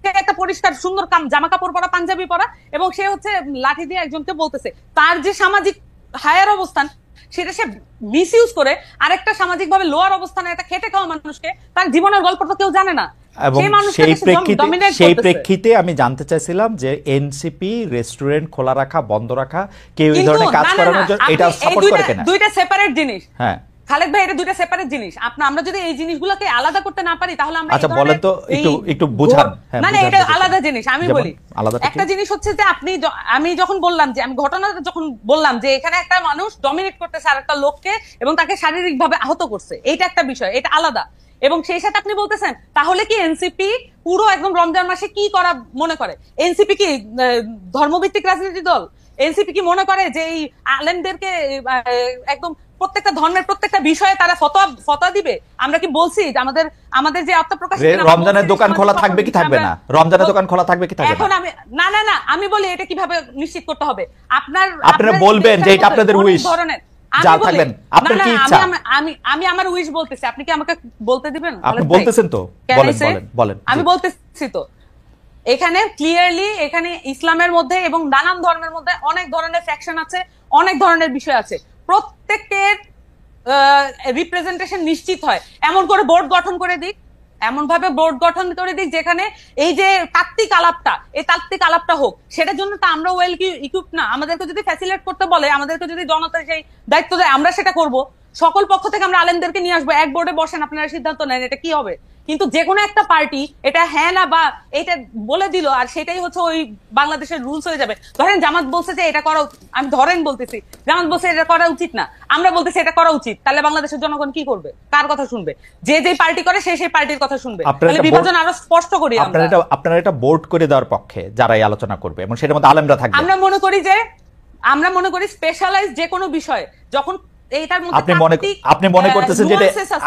সে একটা পরিষ্কার সুন্দর জামা কাপড় পরা, পাঞ্জাবি পরা, এবং সে হচ্ছে লাঠি দিয়ে একজনকে বলতেছে, তার যে সামাজিক হায়ার অবস্থান সেটা সে মিসইউজ করে আরেকটা সামাজিক ভাবে লোয়ার অবস্থানে একটা খেটে খাওয়া মানুষকে, তার জীবনের গল্প তো কেউ জানে না। এবং সেই প্রেক্ষিতে আমি জানতে চাইছিলাম যে এনসিপি রেস্টুরেন্ট খোলা রাখা, বন্ধ রাখা, কেউ এই ধরনের কাজ করানোর জন্য এটা সাপোর্ট করে কিনা? দুইটা সেপারেট জিনিস। হ্যাঁ খালেদ ভাই, এটা দুইটা সেপারেট জিনিস। আমরা যদি এই জিনিসগুলোকে আলাদা করতে না পারি তাহলে আমরা, আচ্ছা বলেন তো, একটু বুঝান। না না, এটা আলাদা জিনিস। আমি বলি, একটা জিনিস হচ্ছে যে আমি যখন বললাম যে আমি ঘটনাটা যখন বললাম যে এখানে একটা মানুষ ডমিনেট করতেছে আর একটা লোককে এবং তাকে শারীরিক ভাবে আহত করছে, এটা একটা বিষয়, এটা আলাদা। এবং সেই সাথে আপনি বলতেছেন তাহলে কি এনসিপি পুরো একদম রমজান মাসে কি করা মনে করে? এনসিপি কি ধর্মভিত্তিক রাজনীতি দল? এনসিপি কি মনে করে যে এই আলেমদেরকে একদম প্রত্যেকটা ধর্মের প্রত্যেকটা বিষয়ে তারা ফতোয়া দিবে? আমরা কি বলছি যে আমাদের যে আত্মপ্রকাশ, রমজানের দোকান খোলা থাকবে কি থাকবে না? রমজানের দোকান খোলা থাকবে কি থাকবে না? এখন আমি না আমি বলি এটা কিভাবে নিশ্চিত করতে হবে? আপনারা বলবেন যে এটা আপনাদের উইশ ধরনের যা থাকবেন, আপনার কি ইচ্ছা? আমি আমার উইশ বলতেছি, আপনি কি আমাকে বলতে দিবেন? আপনি বলতেছেন তো, বলেন। আমি বলতেছি তো, এখানে ক্লিয়ারলি এখানে ইসলামের মধ্যে এবং নানান ধর্মের মধ্যে অনেক ধরনের ফ্যাকশন আছে, অনেক ধরনের বিষয় আছে। প্রত্যেকের রিপ্রেজেন্টেশন নিশ্চিত হয়, এমন করে বোর্ড গঠন করে দিক, এমন ভাবে বোর্ড গঠন করে দিক যেখানে এই যে তাত্ত্বিক আলাপটা হোক। সেটার জন্য তো আমরা ওয়েল ইকুইপ না। আমাদেরকে যদি ফ্যাসিলিটেট করতে বলে, আমাদেরকে যদি জনতা সেই দায়িত্ব দেয়, আমরা সেটা করব। সকল পক্ষ থেকে আমরা আলেমদেরকে নিয়ে আসবো, এক বোর্ডে বসেন, আপনারা সিদ্ধান্ত নেন এটা কি হবে। কিন্তু যে কোনো একটা পার্টি এটা হ্যাঁ না বা এটা বলে দিল আর সেটাই হচ্ছে ওই বাংলাদেশের রুলস হয়ে যাবে। ধরেন জামাত বলছে যে এটা করা, আমি বলতেছি জামাত বলছে এটা করা উচিত না, আমরা বলতেছি এটা করা উচিত, তাহলে বাংলাদেশের জনগণ কি করবে? কার কথা শুনবে? যে পার্টি করে সেই পার্টির কথা শুনবে। তাহলে বিভাজন আরো স্পষ্ট করি। আপনারা এটা বোর্ড করে দেওয়ার পক্ষে যারাই আলোচনা করবে এবং সেটার মধ্যে আলেমরা থাকবে। আমরা মনে করি স্পেশালাইজ যে কোনো বিষয় যখন এইটার মধ্যে আপনি মনে করতেছেন যে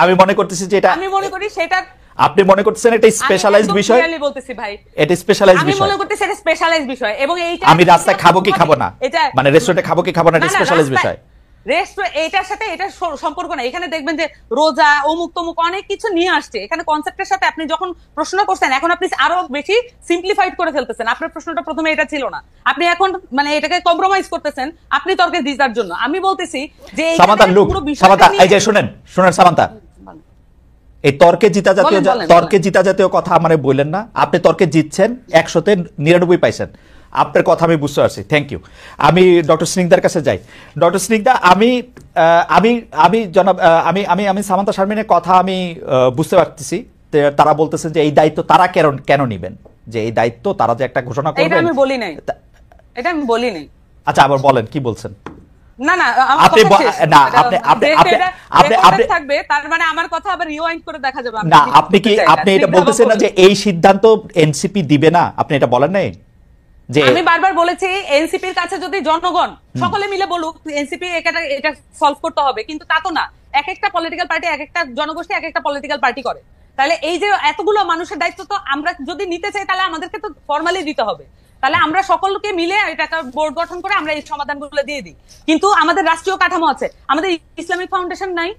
আমি মনে করতেছি যে এটা, আমি মনে করি সেটা আপনি মনে করতেছেন এটা স্পেশালাইজড বিষয়? আমি বলতেছি ভাই, এটা স্পেশালাইজড বিষয়। আমি মনে করতেছি এটা স্পেশালাইজড বিষয় এবং এইটা আমি রাস্তায় খাবো কি খাবো না, মানে রেস্টুরেন্টে খাবো কি খাবো না, এটা স্পেশালাইজড বিষয়। এটার সাথে এটা সম্পর্ক না। এখানে দেখবেন যে রোজা অমুক তমুক অনেক কিছু নিয়ে আসছে এখানে কনসেপ্টের সাথে। আপনি যখন প্রশ্ন করছেন এখন আপনি আরো বেশি সিম্পলিফাইড করে ফেলতেছেন। আপনার প্রশ্নটা প্রথমে এটা ছিল না, আপনি এখন মানে এটাকে কম্প্রোমাইজ করতেছেন আপনি তর্কে জিতার জন্য। আমি বলতেছি যে সামান্তা এই যে শুনেন সামান্তা, এই তর্কে জিতা জাতীয় কথা আমারে বললেন না। আপনি তর্কে জিতছেন, 100-তে 99 পাইছেন। আপনার কথা আমি বুঝতে পারছি, থ্যাংক ইউ। আমি ডক্টর স্নিগ্ধার কাছে যাই। ডক্টর স্নিগ্ধা, আমি জনাব আমি সামান্তা শারমিনের কথা আমি বুঝতে পারতেছি। তারা বলতেছেন যে এই দায়িত্ব তারা কেন নিবেন, যে এই দায়িত্ব তারা যে একটা ঘোষণা করবেন। এটা আমি বলি নাই। আচ্ছা, আবার বলেন কি বলছেন? না না, আপনি থাকবে তার মানে আমার কথা আবার রিওয়াইন্ড করে দেখা যাবে না। আপনি এটা বলতেছেন না যে এই সিদ্ধান্ত এনসিপি দিবে না, আপনি এটা বলেন নাই? যে আমি বারবার বলেছি এনসিপির কাছে যদি জনগণ সকলে মিলে বলুক এনসিপি এটা সলভ করতে হবে, কিন্তু তা তো না। এক একটা পলিটিক্যাল পার্টি, এক একটা জনগোষ্ঠী এক একটা পলিটিক্যাল পার্টি করে। তাহলে এই যে এতগুলো মানুষের দায়িত্ব তো আমরা যদি নিতে চাই তাহলে আমাদেরকে তো ফর্মালি দিতে হবে। তাহলে আমরা সকলকে মিলে এটা বোর্ড গঠন করে আমরা এই সমাধানগুলো দিয়ে দিই। কিন্তু আমাদের রাষ্ট্রীয় কাঠামো আছে, আমাদের ইসলামিক ফাউন্ডেশন নাই।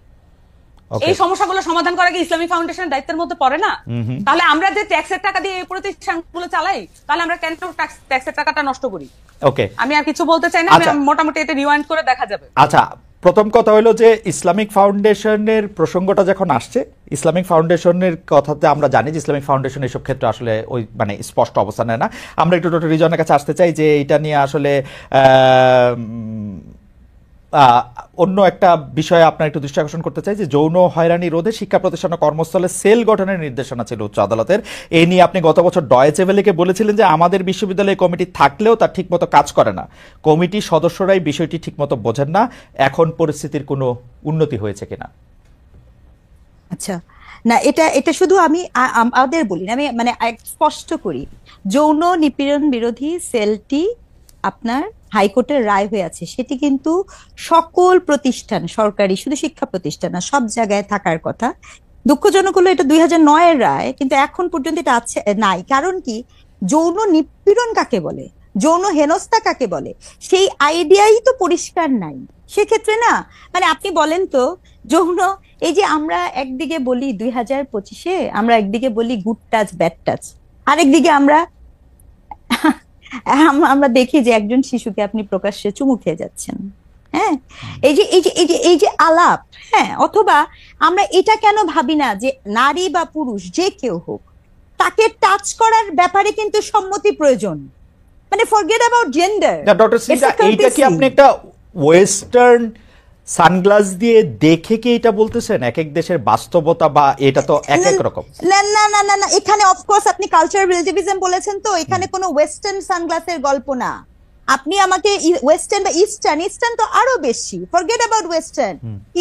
এই সমস্যাগুলো সমাধান করা কি ইসলামিক ফাউন্ডেশনের দায়িত্বের মধ্যে পড়ে না? তাহলে আমরা যে ট্যাক্সের টাকা দিয়ে এই প্রতিষ্ঠানগুলো চালাই, তাহলে আমরা কেন ট্যাক্সের টাকাটা নষ্ট করি? ওকে, আমি আর কিছু বলতে চাই না, মোটামুটি এটা রিওয়াইন্ড করে দেখা যাবে। আচ্ছা, প্রথম কথা হলো যে ইসলামিক ফাউন্ডেশনের প্রসঙ্গটা যখন আসছে, ইসলামিক ফাউন্ডেশনের কথাতে আমরা জানি যে ইসলামিক ফাউন্ডেশন এসব ক্ষেত্রে আসলে ওই মানে স্পষ্ট অবস্থান নেয় না। আমরা একটু ডক্টর রিজনের কাছে আসতে চাই যে এটা নিয়ে আসলে অন্য একটা বিষয়ে আপনার একটু দৃষ্টি আকর্ষণ করতে চাই যে যৌন হয়রানি রোধে শিক্ষা প্রতিষ্ঠান ও কর্মস্থলে সেল গঠনের নির্দেশনা ছিল উচ্চ আদালতের। এই নিয়ে আপনি গত বছর ডয়েচে ভেলেকে বলেছিলেন যে আমাদের বিশ্ববিদ্যালয়ে কমিটি থাকলেও তার ঠিকমতো কাজ করে না, কমিটির সদস্যরাই বিষয়টি ঠিকমতো বোঝেন না। এখন পরিস্থিতির কোনো উন্নতি হয়েছে কিনা? আচ্ছা, না এটা শুধু আমি আমাদের বলি না, আমি মানে স্পষ্ট করি, যৌন নিপীড়ন বিরোধী সেলটি আপনার হাইকোর্টের রায় হয়ে আছে, সেটি কিন্তু সকল প্রতিষ্ঠান, সরকারি শুধু শিক্ষা প্রতিষ্ঠান না, সব জায়গায় থাকার কথা। দুঃখজনক হলো এটা 2009-এর রায়, কিন্তু এখন পর্যন্ত এটা আছে নাই। কারণ কি, যৌন নিপীড়ন কাকে বলে, যৌন হেনস্থা কাকে বলে, সেই আইডিয়াই তো পরিষ্কার নাই। সেক্ষেত্রে না মানে আপনি বলেন তো, যৌন এই যে আমরা একদিকে বলি 2025-এ আমরা একদিকে বলি গুড টাচ ব্যাড টাচ, আরেকদিকে আমরা দেখি যে একজন শিশুকে আপনি প্রকাশ্যে চুমু খেয়ে যাচ্ছেন। হ্যাঁ, এই যে আলাপ, হ্যাঁ, অথবা আমরা এটা কেন ভাবি না যে নারী বা পুরুষ যে কেউ হোক তাকে টাচ করার ব্যাপারে কিন্তু সম্মতি প্রয়োজন, মানে forget about gender. Doctor Sinha, এইটা কি আপনি একটা ওয়েস্টার্ন সানগ্লাস দিয়ে দেখে কি এটা বলতেছেন? এক এক দেশের বাস্তবতা বা এটা তো এক এক রকম। না না না না না, এখানে অফকোর্স আপনি কালচারাল রিলেটিভিজম বলেছেন, তো এখানে কোনো ওয়েস্টার্ন সানগ্লাসের গল্প না। আপনি আমাকে ওয়েস্টার্ন বা ইস্টার্ন তো আরো বেশি, ফরগেট অ্যাবাউট ওয়েস্টার্ন।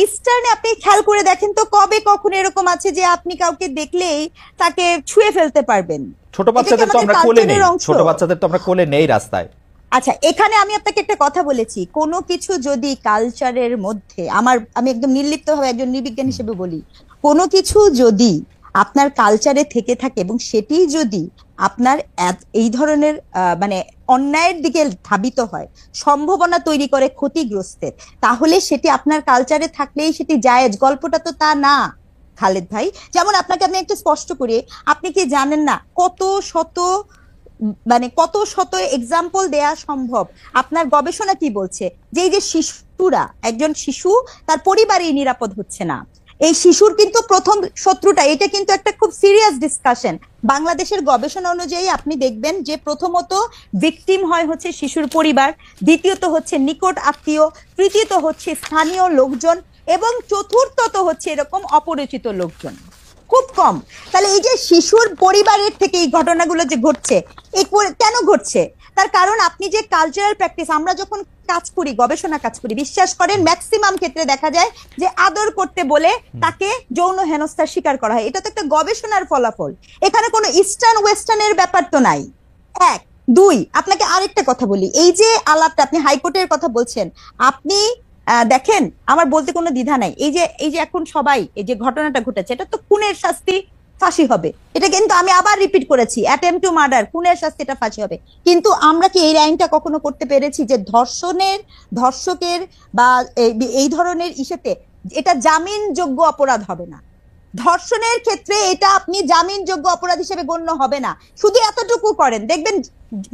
ইস্টার্নে আপনি খেয়াল করে দেখেন তো, কবে কখন এরকম আছে যে আপনি কাউকে দেখলেই তাকে ছুঁয়ে ফেলতে পারবেন? ছোট বাচ্চাদের তো আমরা কোলে নেই, ছোট বাচ্চাদের তো আমরা কোলে নেই রাস্তায়। আচ্ছা, এখানে আমি আপনাকে একটা কথা বলেছি, কোনো কিছু যদি কালচারের মধ্যে, আমি একদম নির্লিপ্তভাবে একজন নির্বিজ্ঞান হিসেবে বলি, কোনো কিছু যদি আপনার কালচারে থেকে থাকে এবং সেটি যদি আপনার এই ধরনের মানে অন্যায়ের দিকে ধাবিত হয়, সম্ভাবনা তৈরি করে ক্ষতিগ্রস্তের, তাহলে সেটি আপনার কালচারে থাকলেই সেটি জায়েজ। গল্পটা তো তা না খালেদ ভাই। যেমন আপনাকে আমি একটু স্পষ্ট করি, আপনি কি জানেন না কত শত এক্সাম্পল দেয়া সম্ভব? আপনার গবেষণা কি বলছে যে এই যে শিশুরা, একজন শিশু তার পরিবারেই নিরাপদ হচ্ছে না, এই শিশুর কিন্তু প্রথম শত্রুটা, এটা কিন্তু একটা খুব সিরিয়াস ডিসকাশন। বাংলাদেশের গবেষণা অনুযায়ী আপনি দেখবেন যে প্রথমত ভিকটিম হচ্ছে শিশুর পরিবার, দ্বিতীয়ত হচ্ছে নিকট আত্মীয়, তৃতীয়ত হচ্ছে স্থানীয় লোকজন, এবং চতুর্থত হচ্ছে এরকম অপরিচিত লোকজন, খুব কম। তাহলে এই যে শিশুর পরিবারের থেকে এই ঘটনাগুলো যে ঘটছে, কেন ঘটছে? তার কারণ আপনি যে কালচারাল প্র্যাকটিস, আমরা যখন কাজ করি, গবেষণা কাজ করি, বিশ্বাস করেন ম্যাক্সিমাম ক্ষেত্রে দেখা যায় যে আদর করতে বলে তাকে যৌন হেনস্থার শিকার করা হয়। এটা তো একটা গবেষণার ফলাফল, এখানে কোনো ইস্টার্ন ওয়েস্টার্নের ব্যাপার তো নাই। এক, দুই, আপনাকে আরেকটা কথা বলি, এই যে আলাপটা আপনি হাইকোর্টের কথা বলছেন, আপনি দেখেন, আমার বলতে কোনো দ্বিধা নাই, এই যে এখন সবাই এই যে ঘটনাটা ঘটেছে, এটা তো খুনের শাস্তি, ফাঁসি হবে। এটা কিন্তু আমি আবার রিপিট করেছি, অ্যাটেম্পট টু মার্ডার, খুনের শাস্তি, এটা ফাঁসি হবে। কিন্তু আমরা কি এই আইনটা কখনো করতে পেরেছি যে ধর্ষকের বা এই ধরনের ইস্যুতে এটা জামিনযোগ্য অপরাধ হবে না? ধর্ষণের ক্ষেত্রে এটা আপনি জামিনযোগ্য অপরাধ হিসেবে গণ্য হবে না। শুধু এতটুকু করেন, দেখবেন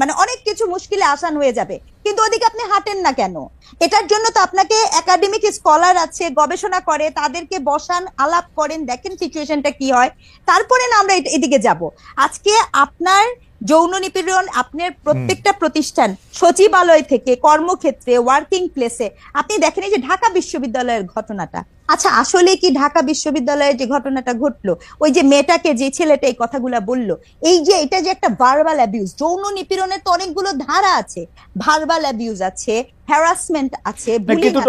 মানে অনেক কিছু মুশকিলে আসান হয়ে যাবে। কিন্তু ওদিকে আপনি হাঁটেন না কেন? এটার জন্য তো আপনাকে একাডেমিক স্কলার আছে, গবেষণা করে, তাদেরকে বসান, আলাপ করেন, দেখেন সিচুয়েশনটা কি হয়, তারপরে না আমরা এদিকে যাব। আজকে আপনার যৌন নিপীড়ন আপনার প্রত্যেকটা প্রতিষ্ঠান, সচিবালয় থেকে কর্মক্ষেত্রে, ওয়ার্কিং প্লেসে, আপনি দেখেন এই যে ঢাকা বিশ্ববিদ্যালয়ের ঘটনাটা, আচ্ছা আসলে কি ঢাকা বিশ্ববিদ্যালয়ে যে ঘটনাটা ঘটলো, ওই যে মেয়েটাকে যে ছেলেটা এই কথাগুলা বললো, এই যে এটা যে একটা ভার্বাল অ্যাবিউজ, যৌন নিপীড়নের তো অনেকগুলো ধারা আছে, ভার্বাল অ্যাবিউজ আছে, হ্যারাসমেন্ট আছে, কিন্তু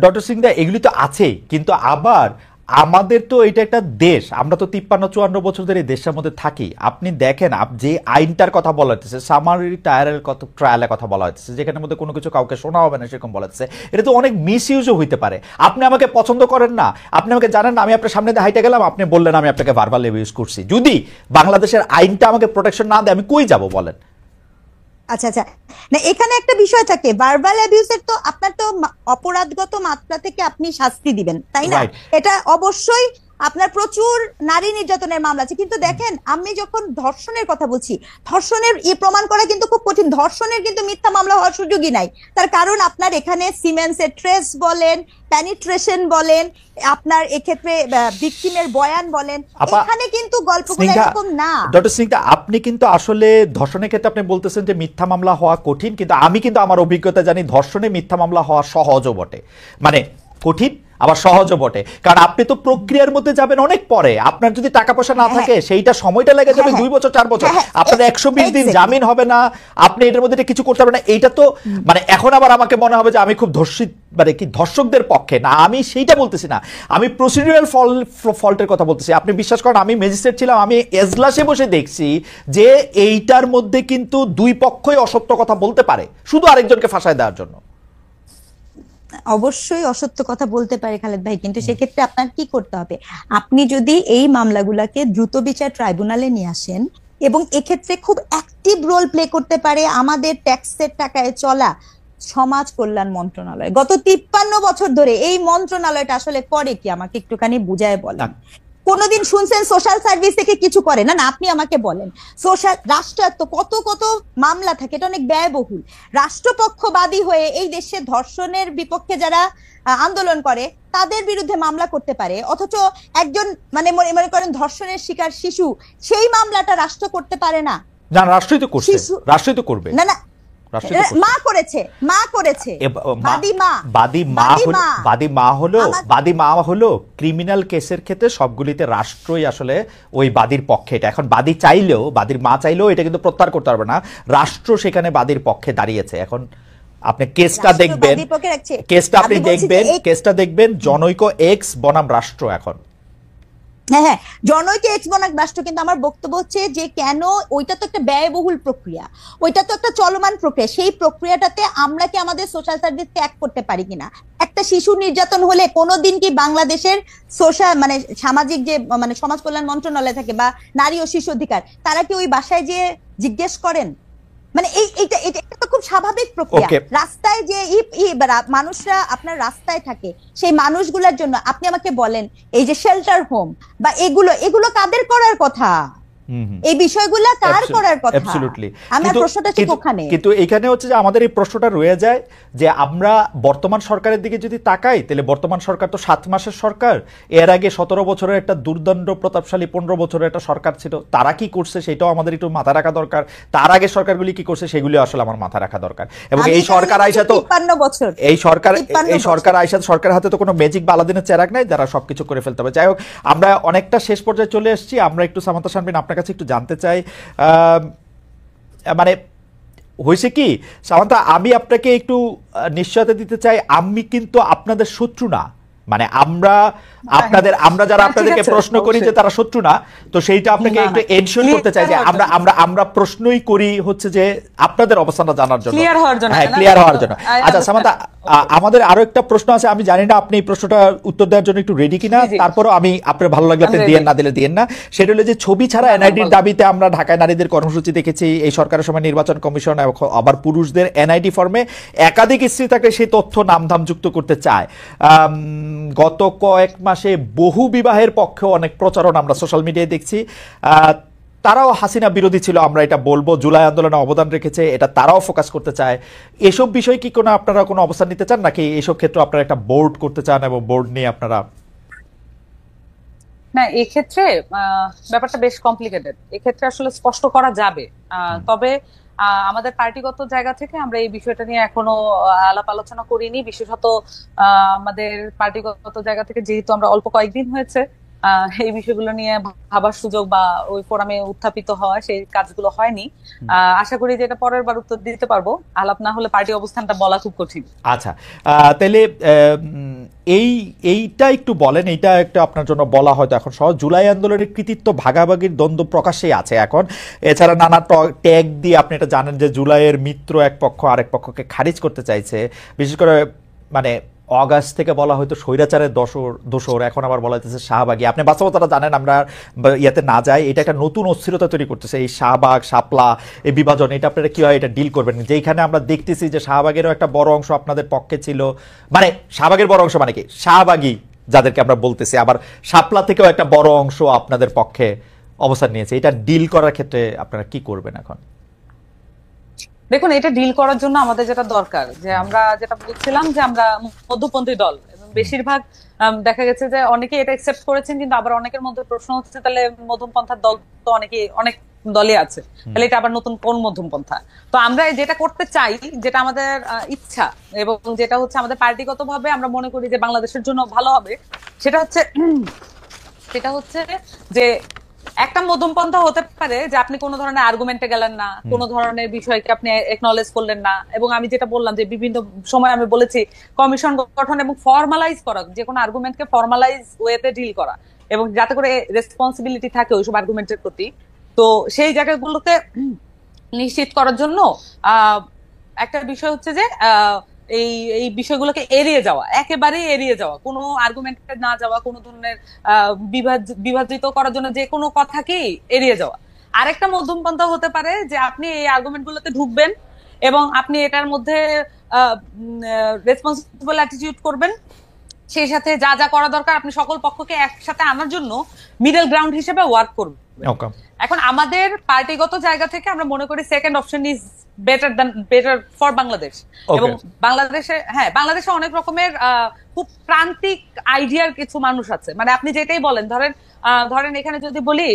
ডক্টর সিনহা এগুলি তো আছে, কিন্তু আবার আমাদের তো এটা একটা দেশ, আমরা তো 53-54 বছর ধরে এই দেশের মধ্যে থাকি। আপনি দেখেন যে আইনটার কথা বলা হচ্ছে, সামারি ট্রায়ালের কথা বলা হচ্ছে, যেখানে মধ্যে কোনো কিছু কাউকে শোনা হবে না সেরকম বলা হচ্ছে, এটা তো অনেক মিস ইউজও হইতে পারে। আপনি আমাকে পছন্দ করেন না, আপনি আমাকে জানেন না, আমি আপনার সামনে দিয়ে হাইটে গেলাম, আপনি বললেন আমি আপনাকে ভার্বাল অ্যাবিউজ করছি। যদি বাংলাদেশের আইনটা আমাকে প্রোটেকশন না দেয় আমি কই যাব বলেন? আচ্ছা আচ্ছা, না এখানে একটা বিষয় থাকে, ভার্বাল অ্যাবিউজের তো আপনার তো অপরাধগত মাত্রা থেকে আপনি শাস্তি দিবেন, তাই না? এটা অবশ্যই আপনার প্রচুর নারী নির্যাতনের মামলা আছে, কিন্তু দেখেন আমি যখন ধর্ষণের কথা বলছি, ধর্ষণের প্রমাণ করা কিন্তু খুব কঠিন। ধর্ষণের কিন্তু মিথ্যা মামলা হওয়ার সুযোগই নাই, তার কারণ আপনার এখানে সিমেন্সের ট্রেস বলেন, প্যানিট্রেশন বলেন, আপনার এক্ষেত্রে ভিকটিমের বয়ান বলেন, এখানে কিন্তু গল্পগুলো এরকম না। ডক্টর স্নিগ্ধা, আপনি কিন্তু আসলে ধর্ষণের ক্ষেত্রে আপনি বলতেছেন যে মিথ্যা মামলা হওয়া কঠিন, কিন্তু আমি কিন্তু আমার অভিজ্ঞতা জানি ধর্ষণে মিথ্যা মামলা হওয়া সহজও বটে, মানে কঠিন আবার সহজও বটে। কারণ আপনি তো প্রক্রিয়ার মধ্যে যাবেন অনেক পরে, আপনার যদি টাকা পয়সা না থাকে সেইটা সময়টা লেগে যাবে 2 বছর 4 বছর, আপনার 120 দিন জামিন হবে না, আপনি এটার মধ্যে কিছু করতে পারবেন না। এইটা তো মানে এখন আবার আমাকে মনে হবে যে আমি খুব ধর্ষিত, মানে কি ধর্ষকদের পক্ষে না, আমি সেইটা বলতেছি না, আমি প্রসিডিউরাল ফল্টের কথা বলতেছি। আপনি বিশ্বাস করেন আমি ম্যাজিস্ট্রেট ছিলাম, আমি এজলাসে বসে দেখছি যে এইটার মধ্যে কিন্তু দুই পক্ষই অসত্য কথা বলতে পারে শুধু আরেকজনকে ফাঁসায় দেওয়ার জন্য। অবশ্যই অসত্য কথা বলতে পারে খালেদ ভাই, কিন্তু সেক্ষেত্রে আপনার কি করতে হবে, আপনি যদি এই মামলাগুলোকে দ্রুত বিচার ট্রাইব্যুনালে নিয়ে আসেন এবং এক্ষেত্রে খুব অ্যাক্টিভ রোল প্লে করতে পারে আমাদের ট্যাক্সের টাকায় চলা সমাজ কল্যাণ মন্ত্রণালয়। গত 53 বছর ধরে এই মন্ত্রণালয়টা আসলে করে কি আমাকে একটুখানি বুঝায় বলেন। কোনোদিন শুনছেন সোশ্যাল সার্ভিস থেকে কিছু করে না? না, আপনি আমাকে বলেন, সোশ্যাল রাষ্ট্রায়ত্ত কত কত মামলা থাকে, এটা অনেক ব্যয়বহুল। রাষ্ট্রপক্ষবাদী হয়ে এই দেশে ধর্ষণের বিপক্ষে যারা আন্দোলন করে তাদের বিরুদ্ধে মামলা করতে পারে, অথচ একজন মানে মনে করেন ধর্ষণের শিকার শিশু, সেই মামলাটা রাষ্ট্র করতে পারে না। না, রাষ্ট্রই তো করছে, রাষ্ট্রই তো করবে। না না, মা করেছে, বাদী মা হলো ক্রিমিনাল কেসের ক্ষেত্রে সবগুলিতে রাষ্ট্রই আসলে ওই বাদীর পক্ষে। এটা এখন বাদী চাইলেও, বাদীর মা চাইলেও এটা কিন্তু প্রত্যাহার করতে পারবে না, রাষ্ট্র সেখানে বাদীর পক্ষে দাঁড়িয়েছে। এখন আপনি কেসটা দেখবেন, কেসটা দেখবেন জনৈক এক্স বনাম রাষ্ট্র। এখন হ্যাঁ হ্যাঁ, জনৈক এক্স বনাম রাষ্ট্র, কিন্তু আমার বক্তব্য হচ্ছে যে কেন ওইটা তো একটা ব্যয়বহুল প্রক্রিয়া, ওইটা তো একটা চলমান প্রক্রিয়া, সেই প্রক্রিয়াটাতে আমরা কি আমাদের সোশ্যাল সার্ভিসকে এক করতে পারি কিনা? একটা শিশু নির্যাতন হলে কোনোদিন কি বাংলাদেশের সোশ্যাল মানে সামাজিক যে মানে সমাজ কল্যাণ মন্ত্রণালয় থাকে বা নারী ও শিশু অধিকার, তারা কি ওই বাসায় যে জিজ্ঞেস করেন? মানে এটা তো খুব স্বাভাবিক প্রক্রিয়া। রাস্তায় যে মানুষরা আপনার রাস্তায় থাকে, সেই মানুষগুলোর জন্য আপনি আমাকে বলেন এই যে শেল্টার হোম বা এগুলো কাদের করার কথা? এই বিষয়গুলো কার করার কথা? আমার প্রশ্নটা ঠিক ওখানে। কিন্তু এখানে হচ্ছে যে আমাদের এই প্রশ্নটা রয়ে যায় যে আমরা বর্তমান সরকারের দিকে যদি তাকাই, তাহলে বর্তমান সরকার তো 7 মাসের সরকার, এর আগে 17 বছরের একটা দুর্দণ্ড প্রতাপশালী 15 বছরের একটা সরকার ছিল, তারা কি করছে সেটাও আমাদের একটু মাথা রাখা দরকার। তার আগে সরকারগুলি কি করছে সেগুলি আসলে আমার মাথা রাখা দরকার। এবং এই সরকার আইসা তো 53 বছর, এই সরকার আইসা, সরকারের হাতে তো কোনো ম্যাজিক বালাদিনের চেরাগ নাই যারা সবকিছু করে ফেলতে হবে। যাই হোক, আমরা অনেকটা শেষ পর্যায়ে চলে এসেছি। আমরা একটু সামান্তা শারমিন আপনার কাছে একটু জানতে চাই, মানে হয়েছে কি সামান্তা, আমি আপনাকে একটু নিশ্চয়তা দিতে চাই, আমি কিন্তু আপনাদের শত্রু না, মানে আমরা যারা আপনাদেরকে প্রশ্ন করি যে তারা শত্রু না, তো সেইটা আপনাকে একটু এনশিওর করতে চাই যে আমরা প্রশ্নই করি হচ্ছে যে আপনাদের অবস্থানটা জানার জন্য, হ্যাঁ, ক্লিয়ার হওয়ার জন্য। আচ্ছা সামান্তা, আমাদের আরো একটা প্রশ্ন আছে, আমি জানি না আপনি এই প্রশ্নটা উত্তর দেওয়ার জন্য একটু রেডি কিনা, তারপরও আমি আপনার ভালো লাগলে আপনি দিয়েন, না দিলে দিয়েন না। সেটা হলো যে ছবি ছাড়া এনআইডির দাবিতে আমরা ঢাকায় নারীদের কর্মসূচি দেখেছি, এই সরকারের সময় নির্বাচন কমিশন আবার পুরুষদের এনআইডি ফর্মে একাধিক স্ত্রী থাকলে সেই তথ্য নামধাম যুক্ত করতে চায়। গত কয়েক মাসে বহু বিবাহের পক্ষে অনেক প্রচারণ আমরা সোশ্যাল মিডিয়ায় দেখছি। তারাও হাসিনা বিরোধী ছিল, আমরা এটা বলবো, জুলাই আন্দোলনে অবদান রেখেছে, এটা তারাও ফোকাস করতে চায়। এসব বিষয়ে কি কোনো আপনারা কোনো অবস্থান নিতে চান, নাকি এসব ক্ষেত্রে আপনারা একটা বোর্ড করতে চান এবং বোর্ড নিয়ে আপনারা? না, এক্ষেত্রে ব্যাপারটা বেশ কমপ্লিকেটেড, এক্ষেত্রে আসলে স্পষ্ট করা যাবে, তবে আমাদের পার্টিগত জায়গা থেকে আমরা এই বিষয়টা নিয়ে এখনো আলাপ আলোচনা করিনি, বিশেষত আমাদের পার্টিগত জায়গা থেকে যেহেতু আমরা অল্প কয়েকদিন হয়েছে এই বিষয়গুলো নিয়ে ভাবার সুযোগ বা ওই ফোরামে উত্থাপিত হওয়া, সেই কাজগুলো হয়নি। আশা করি যে এটা পরের বার উত্তর দিতে পারবো, আলাপ না হলে পার্টি অবস্থানটা বলা খুব কঠিন। আচ্ছা, তাহলে এইটা একটু বলেন, এইটা একটা আপনার জন্য বলা হয়তো এখন সহজ। জুলাই আন্দোলনের কৃতিত্ব ভাগাভাগির দ্বন্দ্ব প্রকাশ্যেই আছে এখন, এছাড়া নানা ট্যাগ দিয়ে আপনি এটা জানেন যে জুলাইয়ের মিত্র এক পক্ষ আরেক পক্ষকে খারিজ করতে চাইছে, বিশেষ করে মানে অগাস্ট থেকে বলা হয়তো স্বৈরাচারের দোসর, এখন আবার বলা হইতেছে শাহবাগী। আপনি বাস্তবতাটা জানেন, আমরা ইয়াতে না যাই, এটা একটা নতুন অস্থিরতা তৈরি করতেছে এই শাহবাগ শাপলা এই বিভাজন। এটা আপনারা কিভাবে এটা ডিল করবেন, যেখানে আমরা দেখতেছি যে শাহবাগেরও একটা বড় অংশ আপনাদের পক্ষে ছিল, মানে শাহবাগের বড় অংশ মানে কি শাহবাগী যাদেরকে আমরা বলতেছি, আবার শাপলা থেকেও একটা বড় অংশ আপনাদের পক্ষে অবস্থান নিয়েছে। এটা ডিল করার ক্ষেত্রে আপনারা কি করবেন এখন? দেখুন, এটা ডিল করার জন্য আমাদের যেটা দরকার, যে আমরা যেটা বলছিলাম যে আমরা মধ্যপন্থী দল, এবং বেশিরভাগ দেখা গেছে যে অনেকে এটা একসেপ্ট করেছেন, কিন্তু আবার অনেকের মধ্যে প্রশ্ন হচ্ছে তাহলে মধ্যমপন্থার দল তো অনেক দলে আছে, তাহলে এটা আবার নতুন কোন মধ্যমপন্থা? তো আমরা যেটা করতে চাই, যেটা আমাদের ইচ্ছা এবং যেটা হচ্ছে আমাদের পার্টিগতভাবে আমরা মনে করি যে বাংলাদেশের জন্য ভালো হবে, সেটা হচ্ছে যে একটা মধ্যমপন্থা হতে পারে যে আপনি কোনো ধরনের আর্গুমেন্টে গেলেন না, কোনো ধরনের বিষয়কে আপনি একনলেজ করলেন না, এবং আমি যেটা বললাম যে বিভিন্ন সময় আমি বলেছি কমিশন গঠন এবং ফর্মালাইজ করা, যে কোনো আর্গুমেন্টকে ফর্মালাইজ ওয়েতে ডিল করা, এবং যাতে করে রেসপন্সিবিলিটি থাকে ওইসব আর্গুমেন্টের প্রতি। তো সেই জায়গাগুলোকে নিশ্চিত করার জন্য একটা বিষয় হচ্ছে যে এই বিষয়গুলোকে এড়িয়ে যাওয়া, একেবারেই এড়িয়ে যাওয়া, কোনো আর্গুমেন্টে না যাওয়া, কোনো ধরনের বিভাজিত করার জন্য যে কোনো কথাকেই এড়িয়ে যাওয়া। আরেকটা মধ্যমপন্থা হতে পারে যে আপনি এই আর্গুমেন্ট গুলোতে ঢুকবেন এবং আপনি এটার মধ্যে রেসপন্সিবল অ্যাটিটিউড করবেন, সেই সাথে যা যা করা দরকার আপনি সকল পক্ষকে একসাথে আনার জন্য মিডল গ্রাউন্ড হিসেবে ওয়ার্ক করবেন। এখন আমাদের পার্টিগত জায়গা থেকে আমরা মনে করি second option is better for Bangladesh. এবং বাংলাদেশে অনেক রকমের খুব প্রান্তিক আইডিয়ার কিছু মানুষ আছে, মানে আপনি যেটাই বলেন, ধরেন এখানে যদি বলি